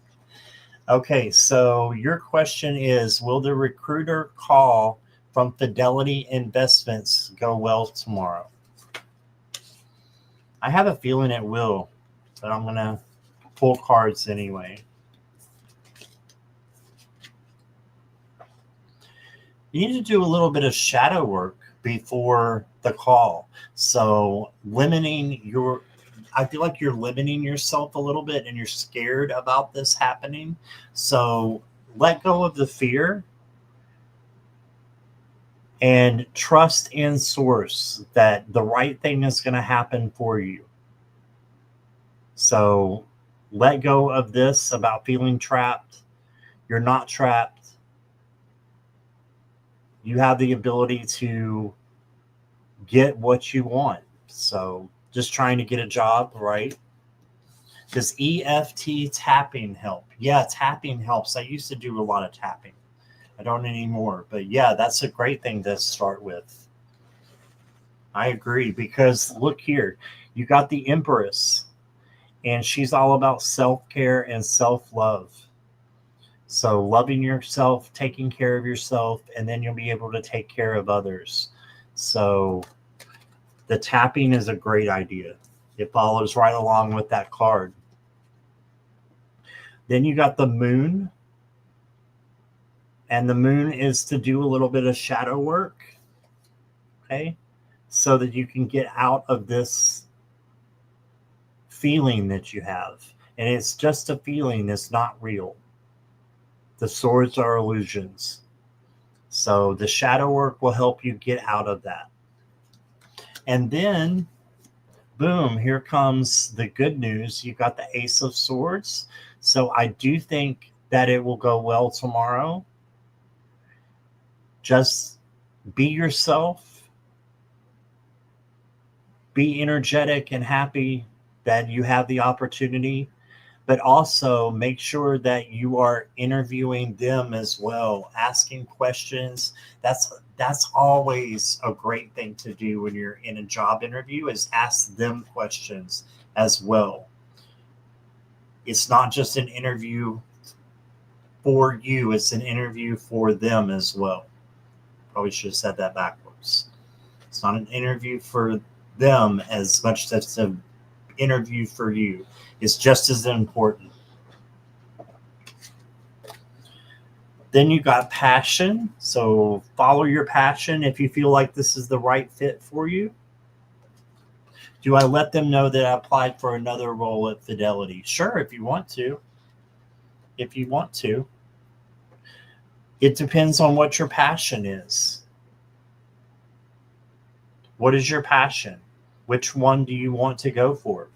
Okay, so your question is, will the recruiter call from Fidelity Investments go well tomorrow? I have a feeling it will, but I'm going to pull cards anyway. You need to do a little bit of shadow work before the call. So I feel like you're limiting yourself a little bit and you're scared about this happening. So let go of the fear and trust in source that the right thing is going to happen for you. So let go of this about feeling trapped. You're not trapped. you have the ability to get what you want. So just trying to get a job, right? Does EFT tapping help? Yeah, tapping helps. I used to do a lot of tapping. I don't anymore. But yeah, that's a great thing to start with. I agree, because look here, you got the Empress, and she's all about self-care and self-love. So loving yourself, taking care of yourself, and then you'll be able to take care of others. So the tapping is a great idea. It follows right along with that card. Then you got the Moon, and the Moon is to do a little bit of shadow work, okay? So that you can get out of this feeling that you have. And it's just a feeling, it's not real. The swords are illusions. So the shadow work will help you get out of that. And then, boom, here comes the good news. You got the Ace of Swords. So I do think that it will go well tomorrow. Just be yourself. Be energetic and happy that you have the opportunity, but also make sure that you are interviewing them as well, asking questions. That's always a great thing to do when you're in a job interview, is ask them questions as well. It's not just an interview for you, it's an interview for them as well. Probably should have said that backwards. It's not an interview for them as much as it's an interview for you. It's just as important. Then you got passion. So follow your passion if you feel like this is the right fit for you. Do I let them know that I applied for another role at Fidelity? Sure, if you want to. If you want to. It depends on what your passion is. What is your passion? Which one do you want to go for?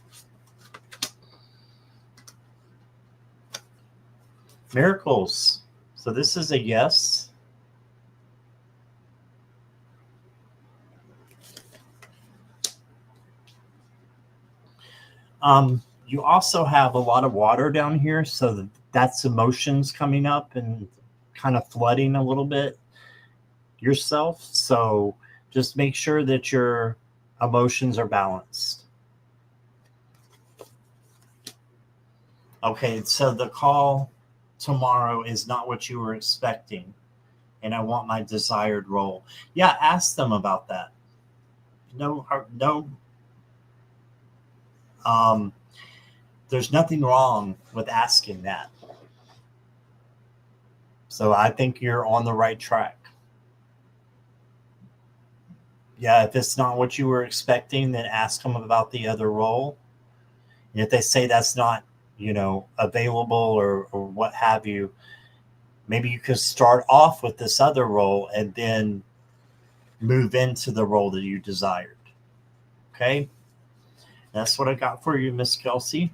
Miracles. So this is a yes. You also have a lot of water down here, so that's emotions coming up and kind of flooding a little bit yourself. So just make sure that your emotions are balanced. Okay, so the call tomorrow is not what you were expecting, and I want my desired role. Yeah, ask them about that. No, there's nothing wrong with asking that. So I think you're on the right track. Yeah, if it's not what you were expecting, then ask them about the other role. And if they say that's not, available or what have you, maybe you could start off with this other role and then move into the role that you desired. Okay? That's what I got for you, Miss Kelsey.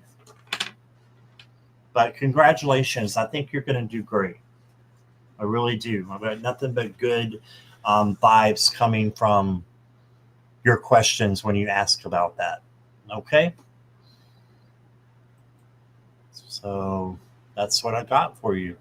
But congratulations. I think you're going to do great. I really do. I've got nothing but good vibes coming from your questions when you ask about that. Okay? So that's what I got for you.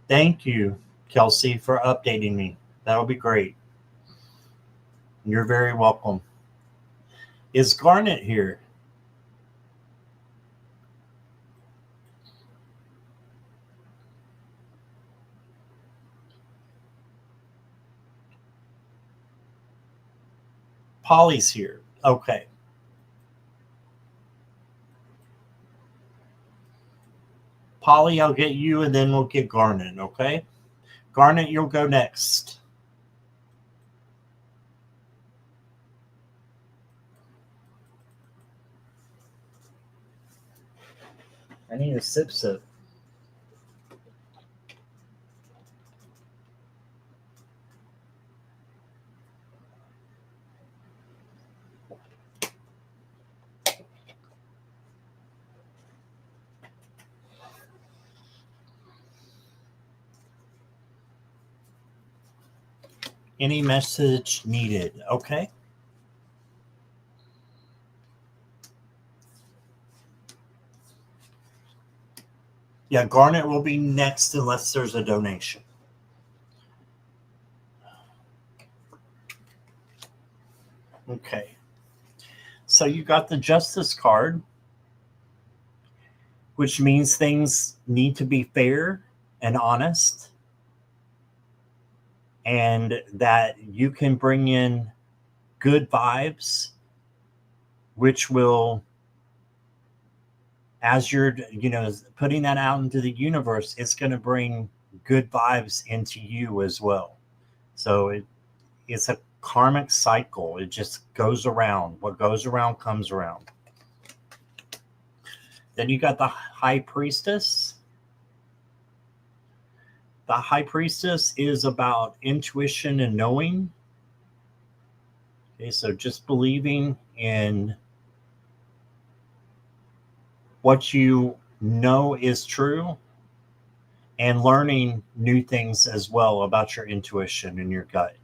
Thank you, Kelsey, for updating me. That'll be great. You're very welcome. Is Garnet here? Polly's here. Okay. Polly, I'll get you and then we'll get Garnet, okay? Garnet, you'll go next. I need a sip. Any message needed? Okay. Yeah, Garnet will be next unless there's a donation. Okay. So you got the Justice card, which means things need to be fair and honest, and that you can bring in good vibes, which will, as you're, putting that out into the universe, it's going to bring good vibes into you as well. So it's a karmic cycle. It just goes around. What goes around comes around. Then you got the High Priestess. The High Priestess is about intuition and knowing. Okay, so just believing in what you know is true and learning new things as well about your intuition and your gut.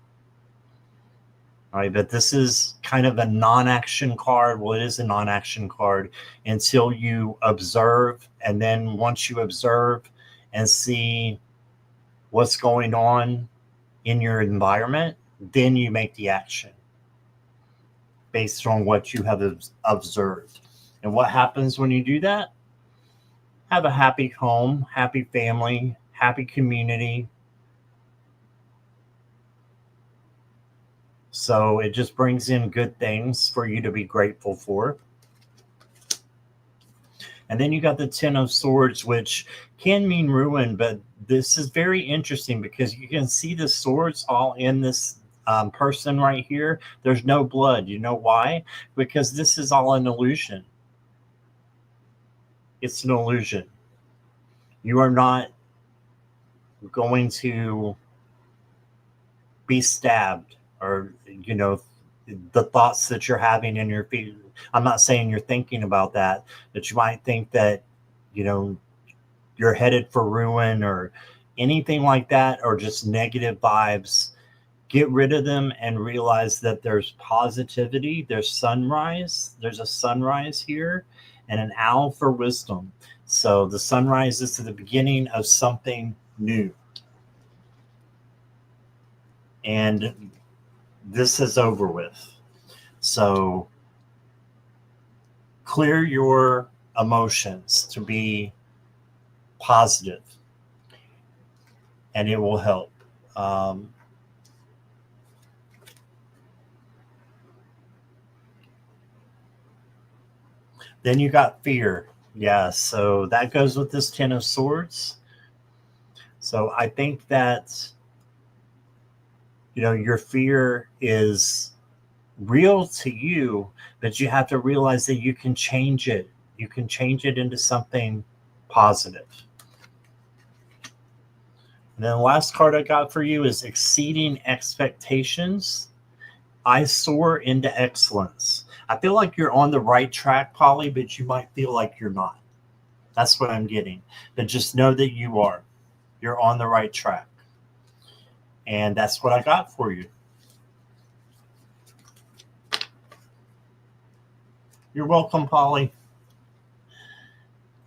All right, but this is kind of a non-action card. Well, it is a non-action card until you observe. And then once you observe and see what's going on in your environment, then you make the action based on what you have observed. And what happens when you do that? Have a happy home, happy family, happy community. So it just brings in good things for you to be grateful for. And then you got the Ten of Swords, which can mean ruin, but this is very interesting because you can see the swords all in this person right here. There's no blood. You know why? Because this is all an illusion. It's an illusion. You are not going to be stabbed, or the thoughts that you're having in your feet. I'm not saying you're thinking about that, but you might think that you're headed for ruin or anything like that, or just negative vibes. Get rid of them and realize that there's positivity. There's sunrise. There's a sunrise here and an owl for wisdom. So the sunrise is the beginning of something new. And this is over with. So clear your emotions to be positive, and it will help. Then you got fear. Yeah, so that goes with this Ten of Swords. So I think that your fear is real to you, but you have to realize that you can change it. You can change it into something positive. And then the last card I got for you is Exceeding Expectations. I soar into excellence. I feel like you're on the right track, Polly, but you might feel like you're not. That's what I'm getting. But just know that you are. You're on the right track. And that's what I got for you. You're welcome, Polly.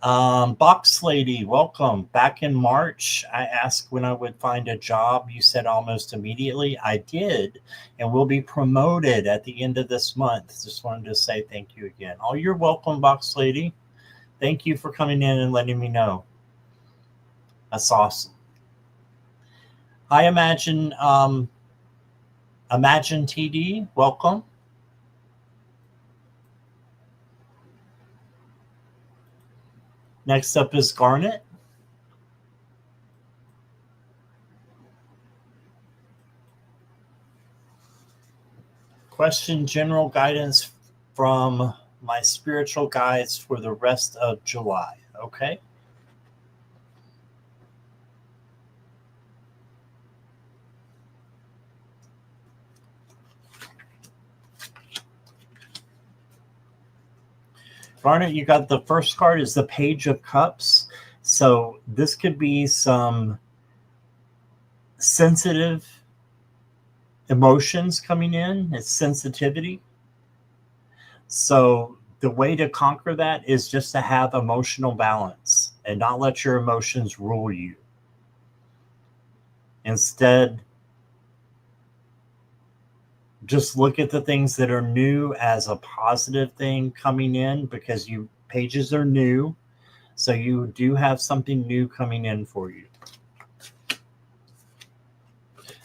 Box Lady, welcome. Back in March, I asked when I would find a job. You said almost immediately. I did, and will be promoted at the end of this month. Just wanted to say thank you again. Oh, you're welcome, Box Lady. Thank you for coming in and letting me know. That's awesome. I Imagine TD, welcome. Next up is Garnet. Question general guidance from my spiritual guides for the rest of July. Okay. Garnet, you got the first card is the Page of Cups. So this could be some sensitive emotions coming in, it's sensitivity. So the way to conquer that is just to have emotional balance and not let your emotions rule you. Instead, just look at the things that are new as a positive thing coming in, because you pages are new. So you do have something new coming in for you.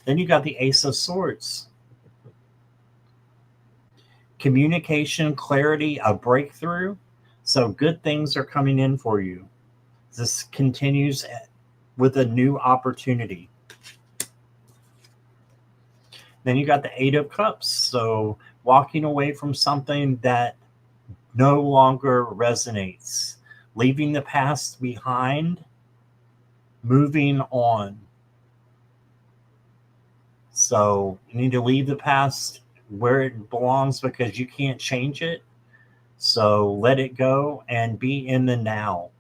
Then you got the Ace of Swords. Communication, clarity, a breakthrough. So good things are coming in for you. This continues with a new opportunity. Then you got the Eight of Cups. So walking away from something that no longer resonates, leaving the past behind, moving on. So you need to leave the past where it belongs because you can't change it. So let it go and be in the now.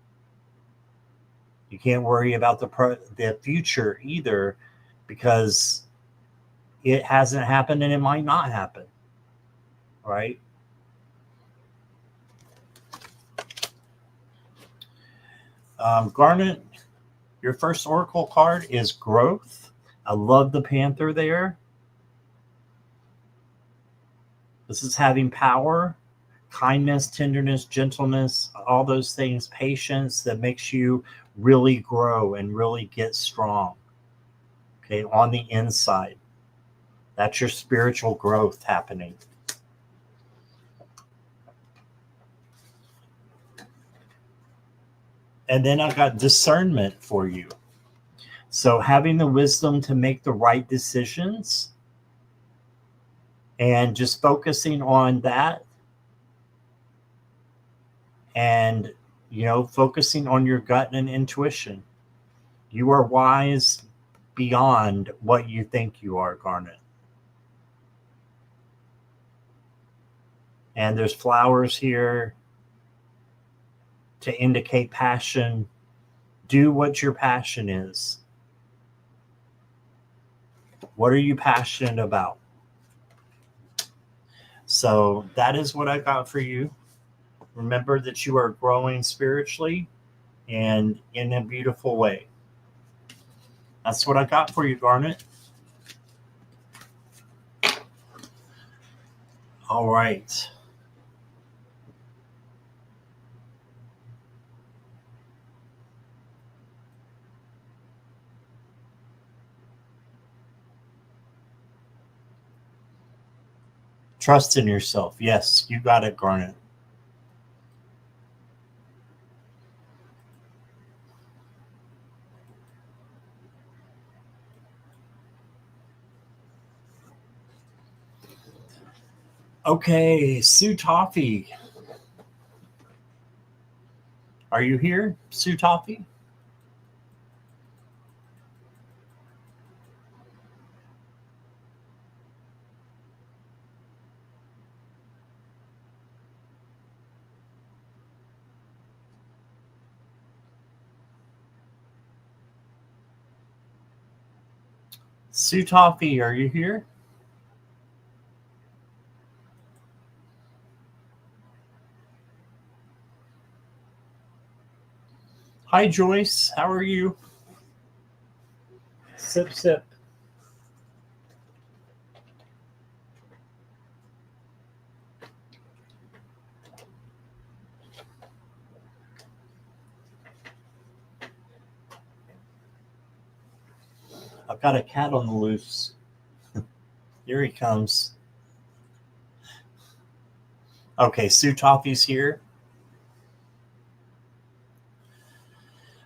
You can't worry about the future either, because it hasn't happened and it might not happen. Right? Garnet, your first oracle card is growth. I love the panther there. This is having power, kindness, tenderness, gentleness, all those things, patience that makes you really grow and really get strong. Okay, on the inside. That's your spiritual growth happening. And then I got discernment for you. So having the wisdom to make the right decisions and just focusing on that, and focusing on your gut and intuition. You are wise beyond what you think you are, Garnet. And there's flowers here to indicate passion. Do what your passion is. What are you passionate about? So that is what I got for you. Remember that you are growing spiritually and in a beautiful way. That's what I got for you, Garnet. All right. Trust in yourself. Yes, you got it, Garnet. Okay, Sue Toffee. Are you here, Sue Toffee? Sue Toffee, are you here? Hi, Joyce. How are you? Sip, sip. I've got a cat on the loose. Here he comes. Okay, Sue Toffee's here.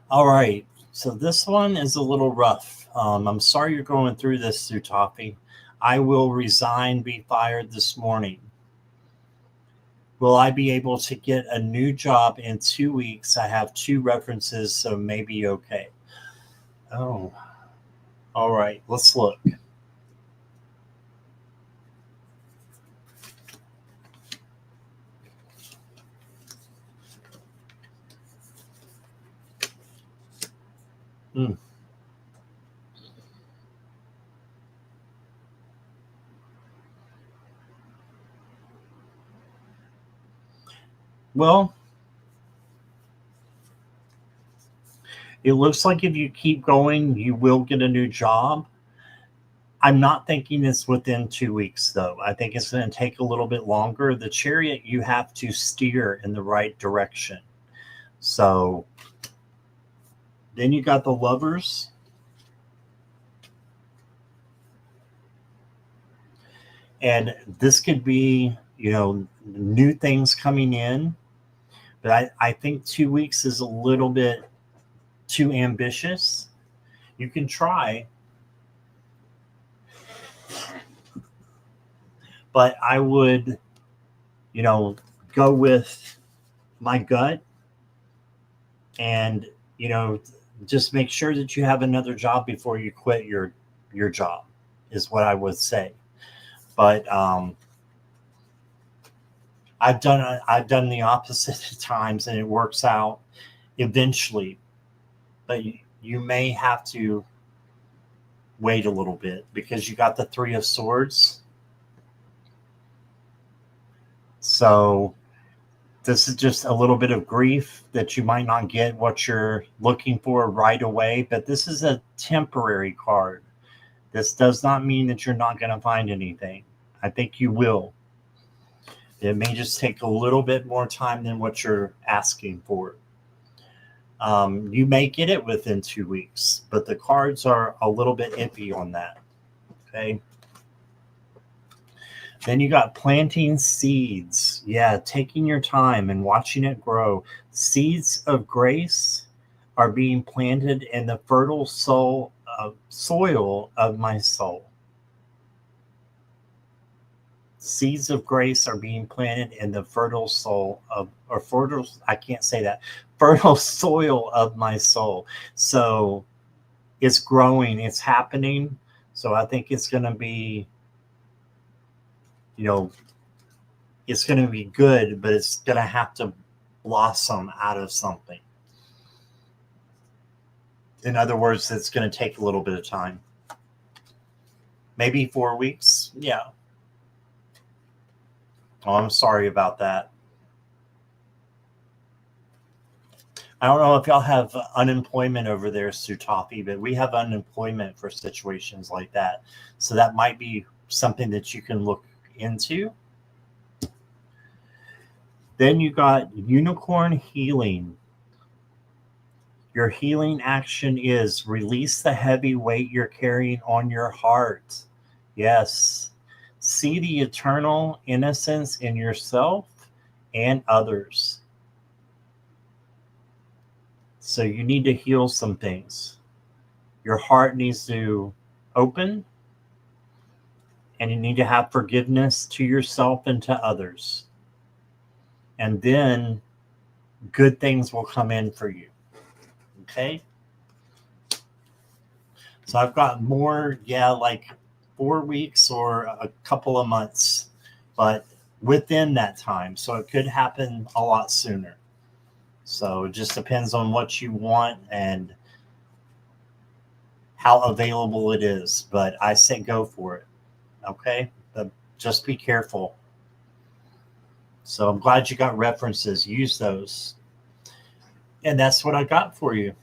All right. So this one is a little rough. I'm sorry you're going through this, Sue Toffee. I will resign, be fired this morning. Will I be able to get a new job in 2 weeks? I have 2 references, so maybe okay. Oh, all right. Let's look. Well, it looks like if you keep going, you will get a new job. I'm not thinking it's within 2 weeks, though. I think it's going to take a little bit longer. The Chariot, you have to steer in the right direction. So then you got the Lovers. And this could be, new things coming in. But I think 2 weeks is a little bit too ambitious. You can try, but I would, go with my gut and, just make sure that you have another job before you quit your job is what I would say. But I've done the opposite at times and it works out eventually. But you may have to wait a little bit because you got the Three of Swords. So this is just a little bit of grief that you might not get what you're looking for right away, but this is a temporary card. This does not mean that you're not going to find anything. I think you will. It may just take a little bit more time than what you're asking for. You may get it within 2 weeks, but the cards are a little bit iffy on that. Okay. Then you got planting seeds. Yeah, taking your time and watching it grow. Seeds of grace are being planted in the fertile soil of my soul. Seeds of grace are being planted in the fertile soul of, or fertile, I can't say that, fertile soil of my soul. So it's growing, it's happening. So I think it's going to be, it's going to be good, but it's going to have to blossom out of something. In other words, it's going to take a little bit of time. Maybe 4 weeks. Yeah. Oh, I'm sorry about that. I don't know if y'all have unemployment over there, Sutafi, but we have unemployment for situations like that. So that might be something that you can look into. Then you got Unicorn Healing. Your healing action is release the heavy weight you're carrying on your heart. Yes. See the eternal innocence in yourself and others. So you need to heal some things. Your heart needs to open, and you need to have forgiveness to yourself and to others. And then good things will come in for you. Okay? So I've got more, like 4 weeks or a couple of months, but within that time. So it could happen a lot sooner. So it just depends on what you want and how available it is. But I say go for it. Okay? But just be careful. So I'm glad you got references. Use those. And that's what I got for you.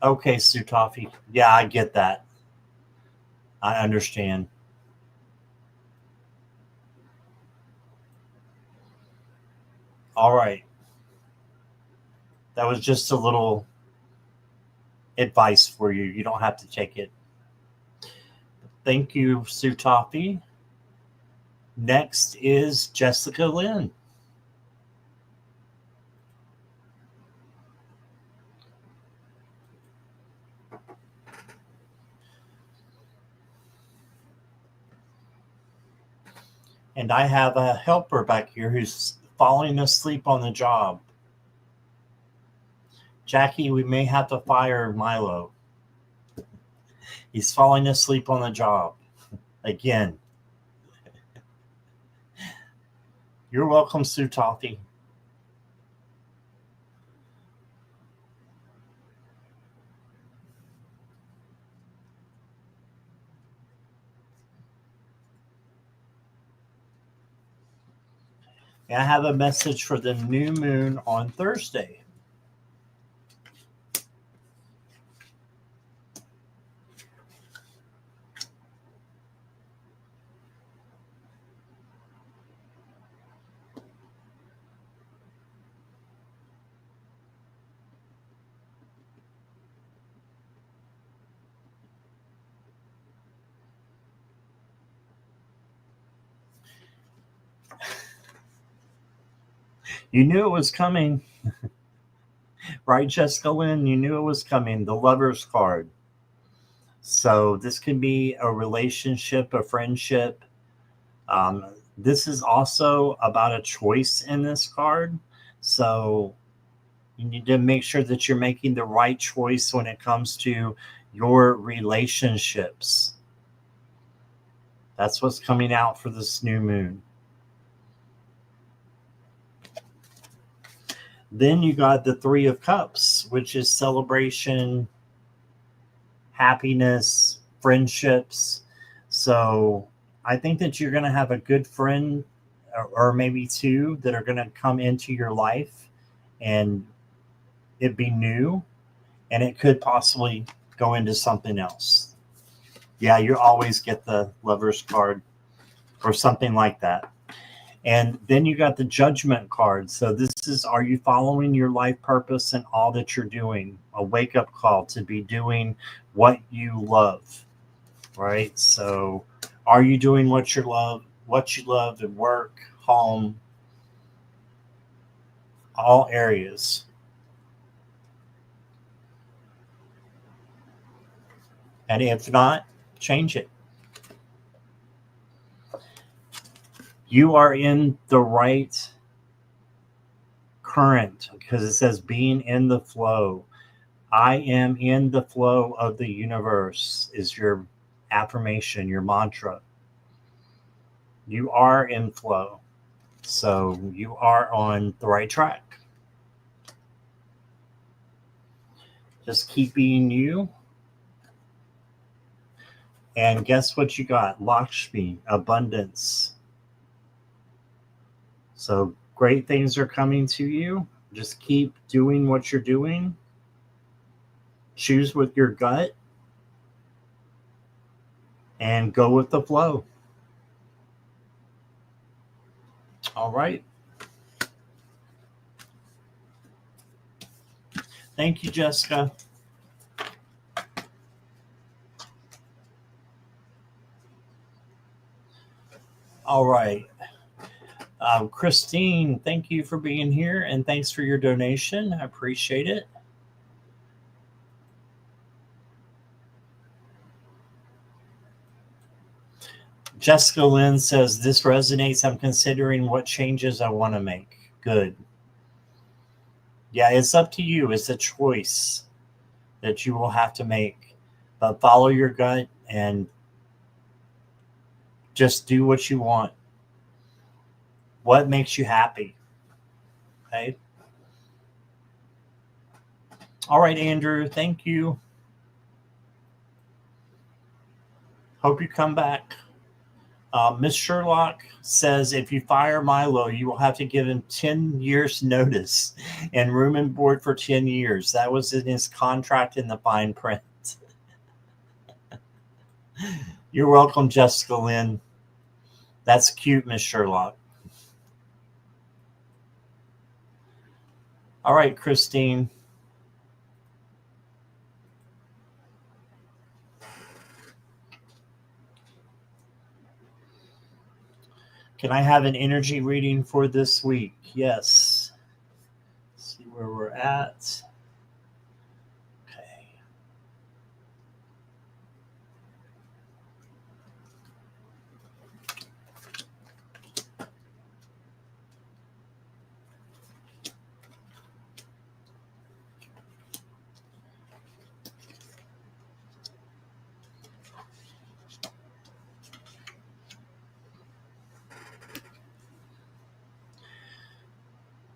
Okay, Sutafi. Yeah, I get that. I understand. All right. That was just a little advice for you. You don't have to take it. Thank you, Sutafi. Next is Jessica Lynn. And I have a helper back here who's falling asleep on the job. Jackie, we may have to fire Milo. He's falling asleep on the job. Again. You're welcome, Sutafi. I have a message for the new moon on Thursday. You knew it was coming, right, Jessica Lynn? You knew it was coming. The Lover's card. So this can be a relationship, a friendship. This is also about a choice in this card. So you need to make sure that you're making the right choice when it comes to your relationships. That's what's coming out for this new moon. Then you got the Three of Cups, which is celebration, happiness, friendships. So I think that you're going to have a good friend or maybe two that are going to come into your life and it be new, and it could possibly go into something else. Yeah, you always get the Lover's card or something like that. And then you got the Judgment card. So this is, are you following your life purpose and all that you're doing? A wake-up call to be doing what you love, right? So are you doing what you love at work, home, all areas? And if not, change it. You are in the right current because it says being in the flow. I am in the flow of the universe is your affirmation, your mantra. You are in flow. So you are on the right track. Just keep being you. And guess what you got? Lakshmi, abundance. So great things are coming to you. Just keep doing what you're doing. Choose with your gut and go with the flow. All right. Thank you, Jessica. All right. Christine, thank you for being here and thanks for your donation. I appreciate it. Jessica Lynn says, this resonates. I'm considering what changes I want to make. Good. Yeah, it's up to you. It's a choice that you will have to make. But follow your gut and just do what you want. What makes you happy? Okay. All right, Andrew. Thank you. Hope you come back. Miss Sherlock says, if you fire Milo, you will have to give him 10 years notice and room and board for 10 years. That was in his contract in the fine print. You're welcome, Jessica Lynn. That's cute, Miss Sherlock. All right, Christine. Can I have an energy reading for this week? Yes. Let's see where we're at. Okay.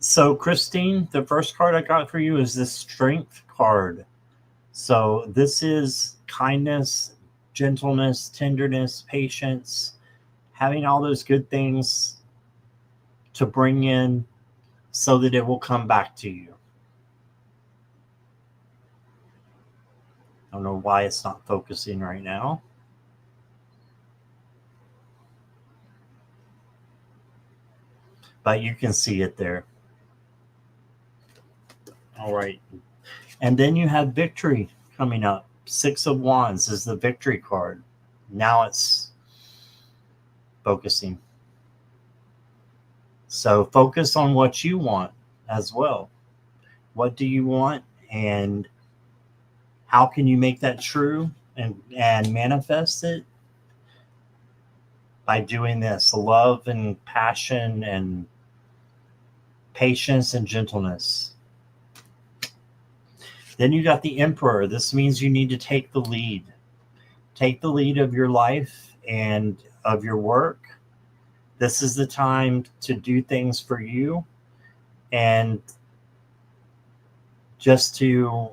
So, Christine, the first card I got for you is the Strength card. So, this is kindness, gentleness, tenderness, patience, having all those good things to bring in so that it will come back to you. I don't know why it's not focusing right now. But you can see it there. All right. And then you have victory coming up. 6 of Wands is the victory card. Now it's focusing. So focus on what you want as well. What do you want, and how can you make that true and manifest it? By doing this: love and passion and patience and gentleness. Then you got the Emperor. This means you need to take the lead. Take the lead of your life and of your work. This is the time to do things for you and just to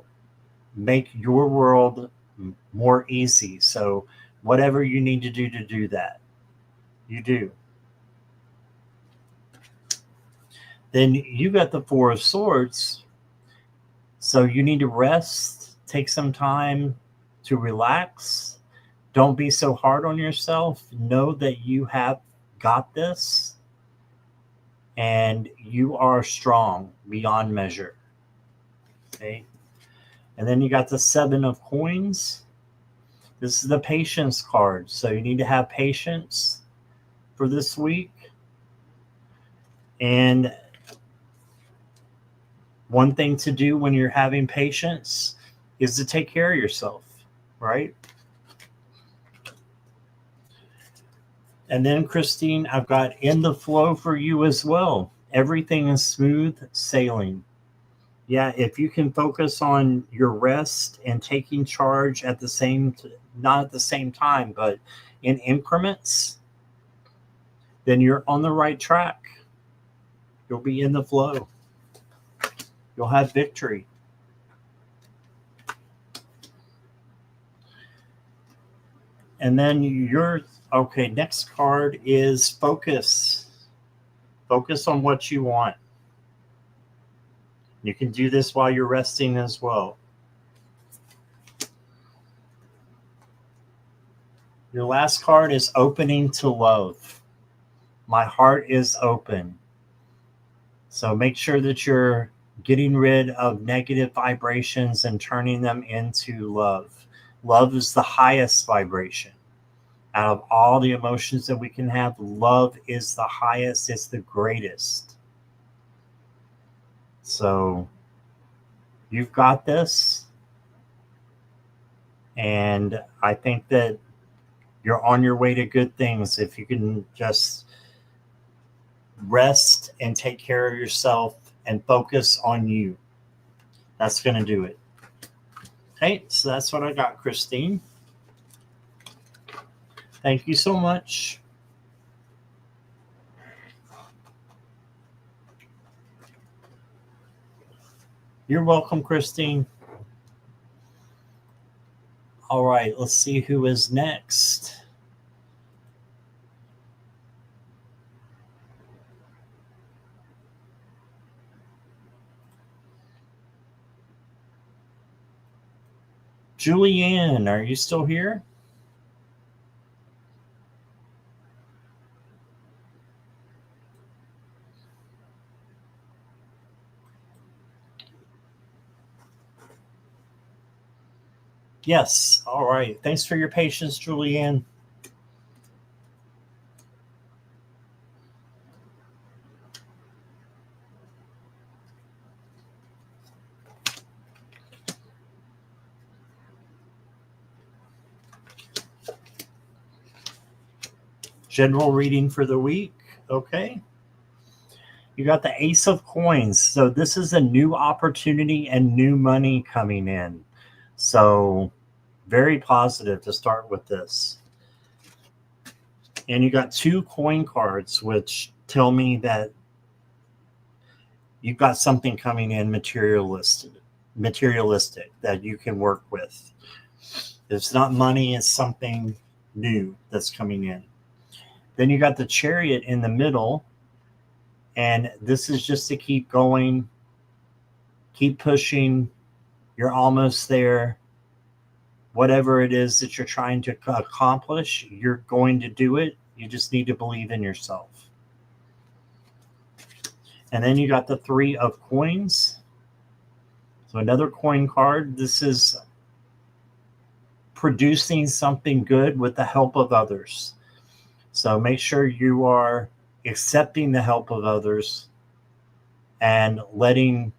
make your world more easy. So whatever you need to do that, you do. Then you got the 4 of Swords. So you need to rest, take some time to relax. Don't be so hard on yourself. Know that you have got this and you are strong beyond measure. Okay. And then you got the 7 of Coins. This is the patience card. So you need to have patience for this week. And one thing to do when you're having patience is to take care of yourself, right? And then, Christine, I've got in the flow for you as well. Everything is smooth sailing. Yeah, if you can focus on your rest and taking charge at the same, not at the same time, but in increments, then you're on the right track. You'll be in the flow. You'll have victory. And then okay, next card is focus. Focus on what you want. You can do this while you're resting as well. Your last card is opening to love. My heart is open. So make sure that you're getting rid of negative vibrations and turning them into love. Love is the highest vibration. Out of all the emotions that we can have, love is the highest, it's the greatest. So you've got this. And I think that you're on your way to good things if you can just rest and take care of yourself and focus on you. That's going to do it. Okay, so that's what I got, Christine. Thank you so much. You're welcome, Christine. All right, let's see who is next. Julianne, are you still here? Yes. All right. Thanks for your patience, Julianne. General reading for the week. Okay. You got the Ace of Coins. So this is a new opportunity and new money coming in. So very positive to start with this. And you got 2 coin cards, which tell me that you've got something coming in materialistic that you can work with. It's not money, it's something new that's coming in. Then you got the Chariot in the middle. And this is just to keep going, keep pushing. You're almost there. Whatever it is that you're trying to accomplish, you're going to do it. You just need to believe in yourself. And then you got the 3 of coins. So another coin card. This is producing something good with the help of others. So make sure you are accepting the help of others and letting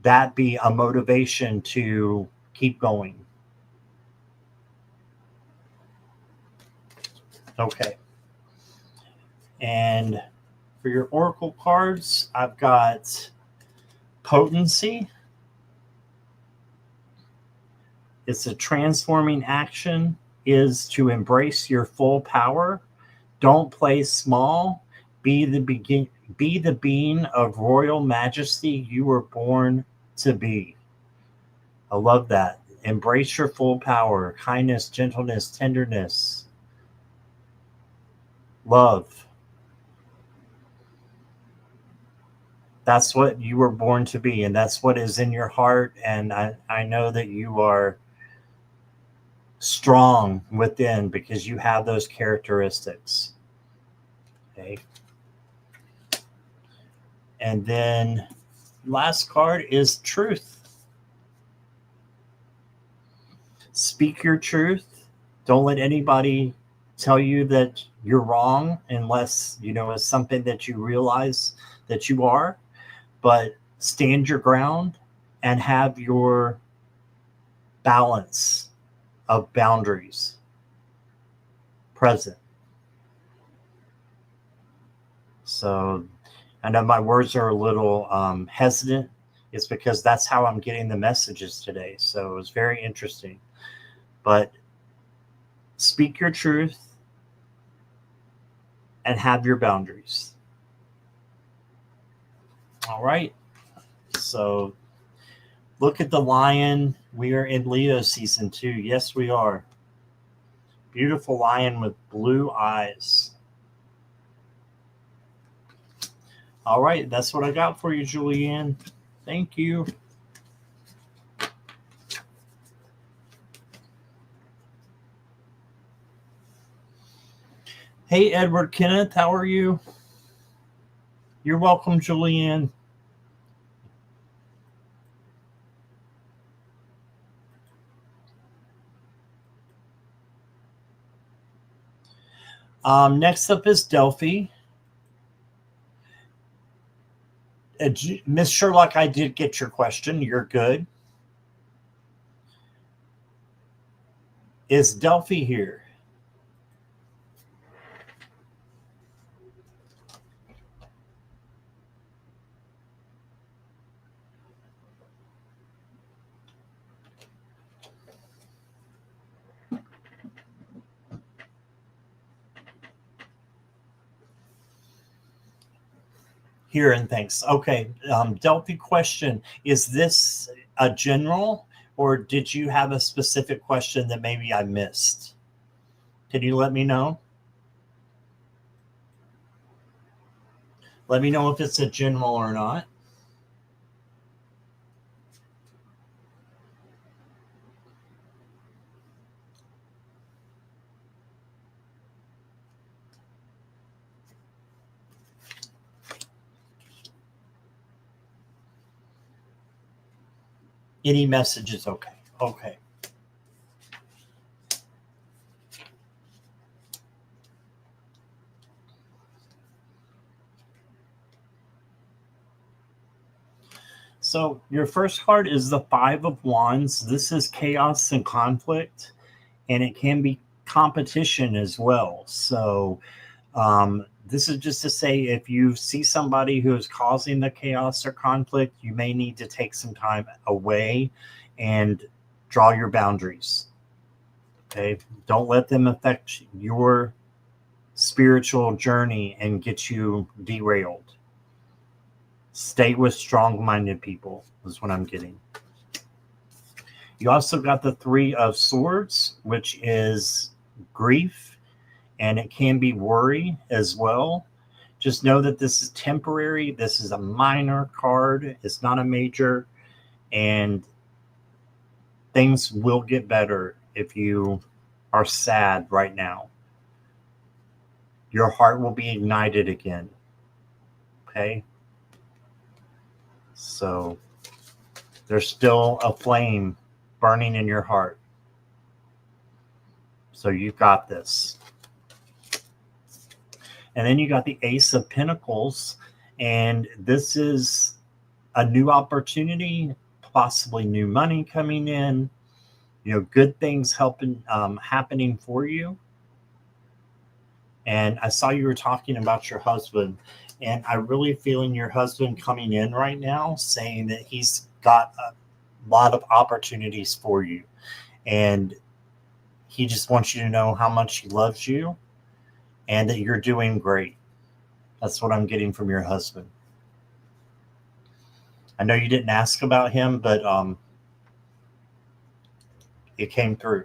that be a motivation to keep going. Okay. And for your oracle cards, I've got potency. It's a transforming action is to embrace your full power. Don't play small. Be the being of royal majesty you were born to be. I love that. Embrace your full power. Kindness, gentleness, tenderness, love. That's what you were born to be, and that's what is in your heart. And I know that you are strong within because you have those characteristics. Okay. And then last card is truth. Speak your truth. Don't let anybody tell you that you're wrong unless, it's something that you realize that you are. But stand your ground and have your balance of boundaries present. So I know my words are a little hesitant. It's because that's how I'm getting the messages today. So it was very interesting. But speak your truth and have your boundaries. All right. So look at the lion. We are in Leo season 2. Yes, we are. Beautiful lion with blue eyes. All right. That's what I got for you, Julianne. Thank you. Hey, Edward Kenneth. How are you? You're welcome, Julianne. Next up is Delphi. Miss Sherlock, I did get your question. You're good. Is Delphi here? Here, and thanks. Okay, Delphi question. Is this a general, or did you have a specific question that maybe I missed? Can you let me know? Let me know if it's a general or not. Any messages? Okay. Okay. So your first card is the 5 of Wands. This is chaos and conflict, and it can be competition as well. So this is just to say, if you see somebody who is causing the chaos or conflict, you may need to take some time away and draw your boundaries. Okay. Don't let them affect your spiritual journey and get you derailed. Stay with strong-minded people is what I'm getting. You also got the 3 of Swords, which is grief, and it can be worry as well. Just know that this is temporary. This is a minor card. It's not a major. And things will get better if you are sad right now. Your heart will be ignited again. Okay? So there's still a flame burning in your heart. So you've got this. And then you got the Ace of Pentacles. And this is a new opportunity, possibly new money coming in, good things happening for you. And I saw you were talking about your husband, and I really feeling your husband coming in right now saying that he's got a lot of opportunities for you. And he just wants you to know how much he loves you and that you're doing great. That's what I'm getting from your husband. I know you didn't ask about him, but it came through.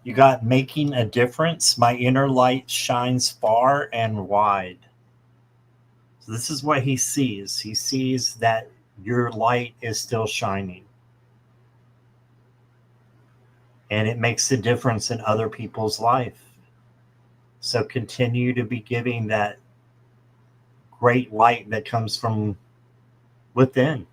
You got making a difference. My inner light shines far and wide. So this is what he sees. He sees that your light is still shining. And it makes a difference in other people's life. So continue to be giving that great light that comes from within.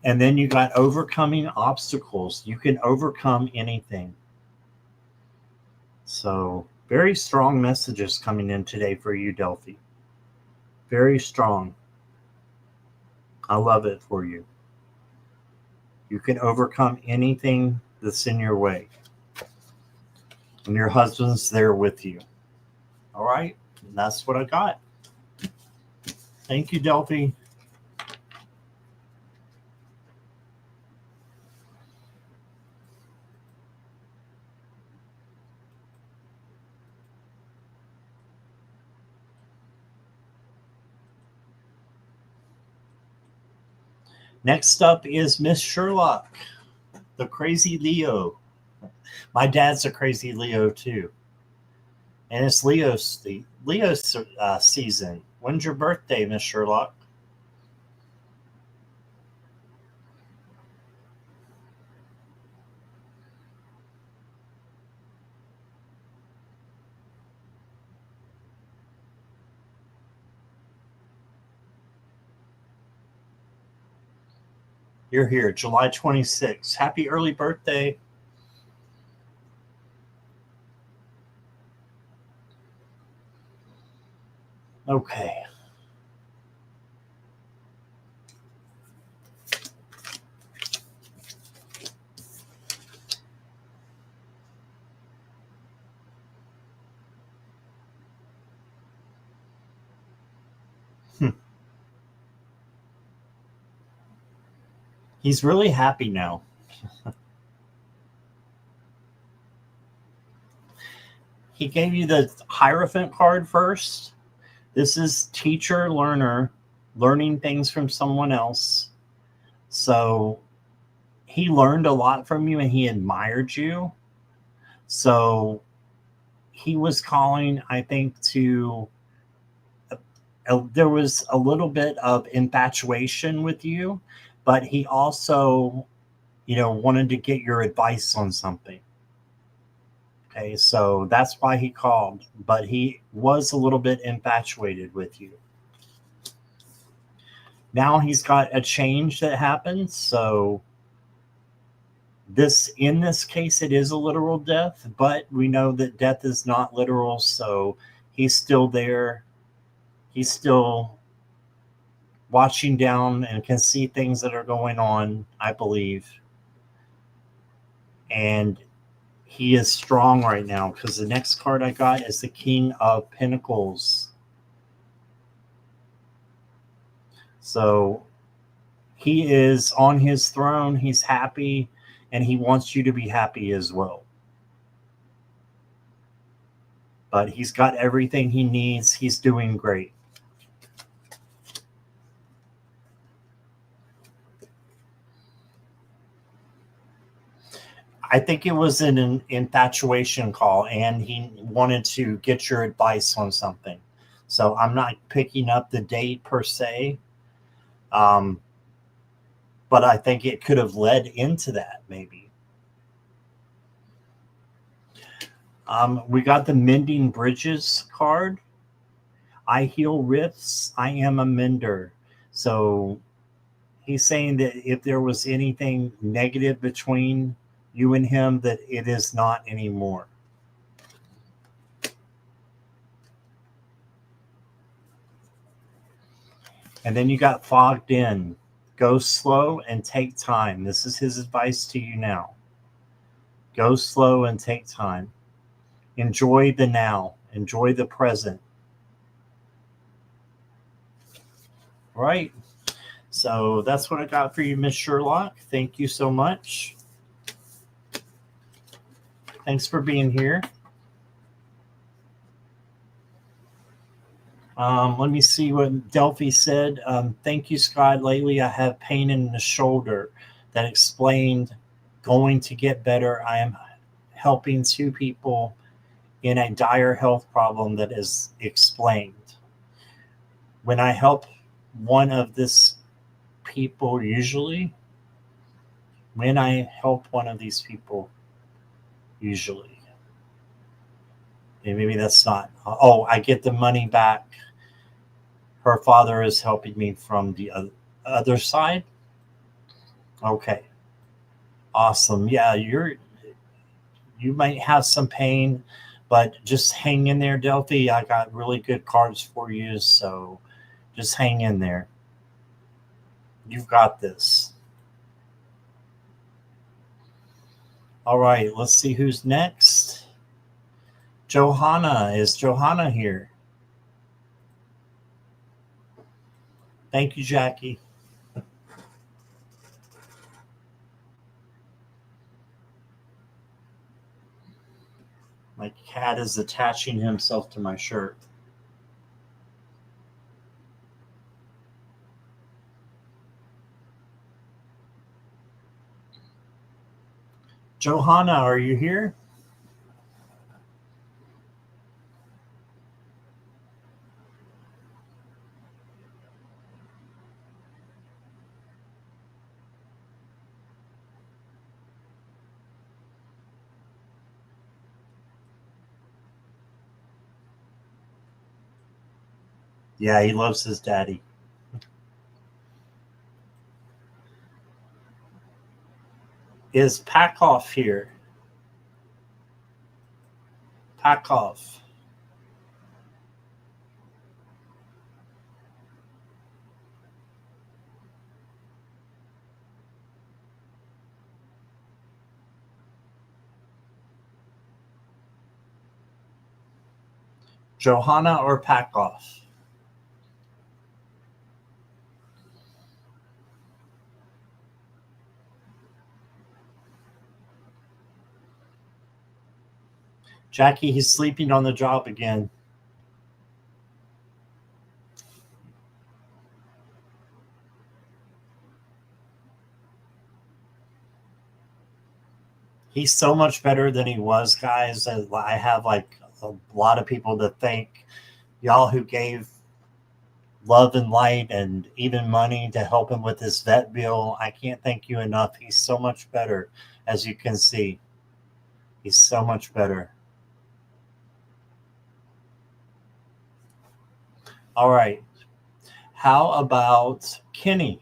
And then you got overcoming obstacles. You can overcome anything. So very strong messages coming in today for you, Delphi. Very strong. I love it for you. You can overcome anything that's in your way. And your husband's there with you. All right? And that's what I got. Thank you, Delphi. Next up is Miss Sherlock, the crazy Leo. My dad's a crazy Leo too. And it's Leo season. When's your birthday, Miss Sherlock? You're here, July 26th. Happy early birthday. Okay. He's really happy now. He gave you the Hierophant card first. This is teacher, learner, learning things from someone else. So he learned a lot from you and he admired you. So he was calling, I think, there was a little bit of infatuation with you, but he also, wanted to get your advice on something. Okay, so that's why he called, but he was a little bit infatuated with you. Now he's got a change that happens, so in this case, it is a literal death, but we know that death is not literal, so he's still there. He's still watching down and can see things that are going on, I believe. And he is strong right now because the next card I got is the King of Pentacles. So he is on his throne. He's happy, and he wants you to be happy as well. But he's got everything he needs. He's doing great. I think it was an infatuation call, and he wanted to get your advice on something. So I'm not picking up the date per se, um, but I think it could have led into that maybe. We got the Mending Bridges card. I heal rifts. I am a mender. So he's saying that if there was anything negative between you and him, that it is not anymore. And then you got Fogged In. Go slow and take time. This is his advice to you now. Go slow and take time. Enjoy the now. Enjoy the present. Right? So that's what I got for you, Miss Sherlock. Thank you so much. Thanks for being here. Let me see what Delphi said. Thank you, Scott. Lately, I have pain in the shoulder that explained going to get better. I am helping two people in a dire health problem that is explained. When I help one of this people, when I help one of these people, usually, and maybe that's not, oh, I get the money back. Her father is helping me from the other side. Okay. Awesome. Yeah, you might have some pain, but just hang in there, Delphi. I got really good cards for you, so just hang in there. You've got this. All right, let's see who's next. Johanna. Is Johanna here? Thank you, Jackie. My cat is attaching himself to my shirt. Johanna, are you here? Yeah, he loves his daddy. Is Packhoff here? Packhoff. Johanna or Packhoff? Jackie, he's sleeping on the job again. He's so much better than he was, guys. I have like a lot of people to thank. Y'all who gave love and light and even money to help him with his vet bill. I can't thank you enough. He's so much better, as you can see. He's so much better. All right. How about Kenny?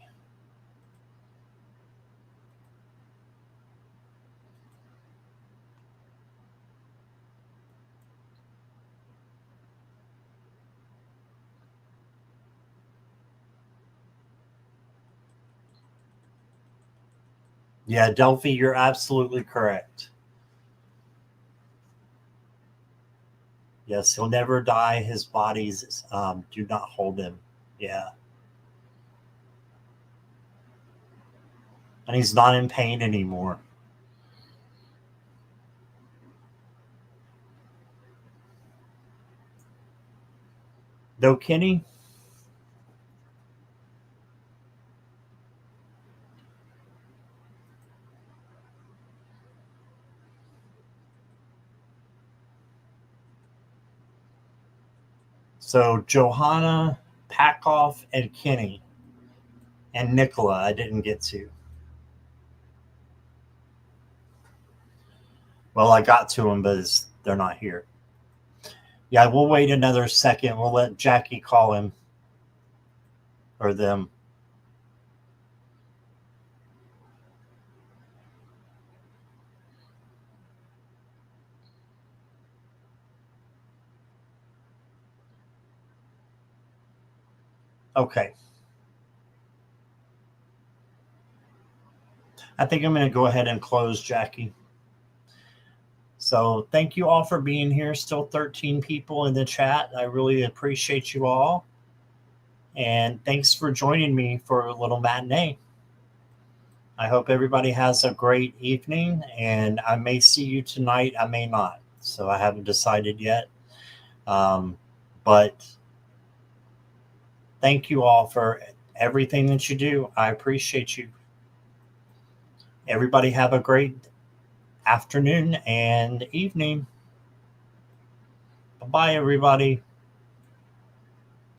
Yeah, Delphi, you're absolutely correct. Yes, he'll never die. His bodies do not hold him. Yeah. And he's not in pain anymore. No, Kenny? So Johanna, Packoff, and Kenny, and Nicola I didn't get to. Well, I got to them, but they're not here. Yeah, we'll wait another second. We'll let Jackie call him or them. Okay. I think I'm going to go ahead and close, Jackie. So thank you all for being here. Still 13 people in the chat. I really appreciate you all. And thanks for joining me for a little matinee. I hope everybody has a great evening, and I may see you tonight. I may not. So I haven't decided yet. But thank you all for everything that you do. I appreciate you. Everybody have a great afternoon and evening. Bye-bye, everybody.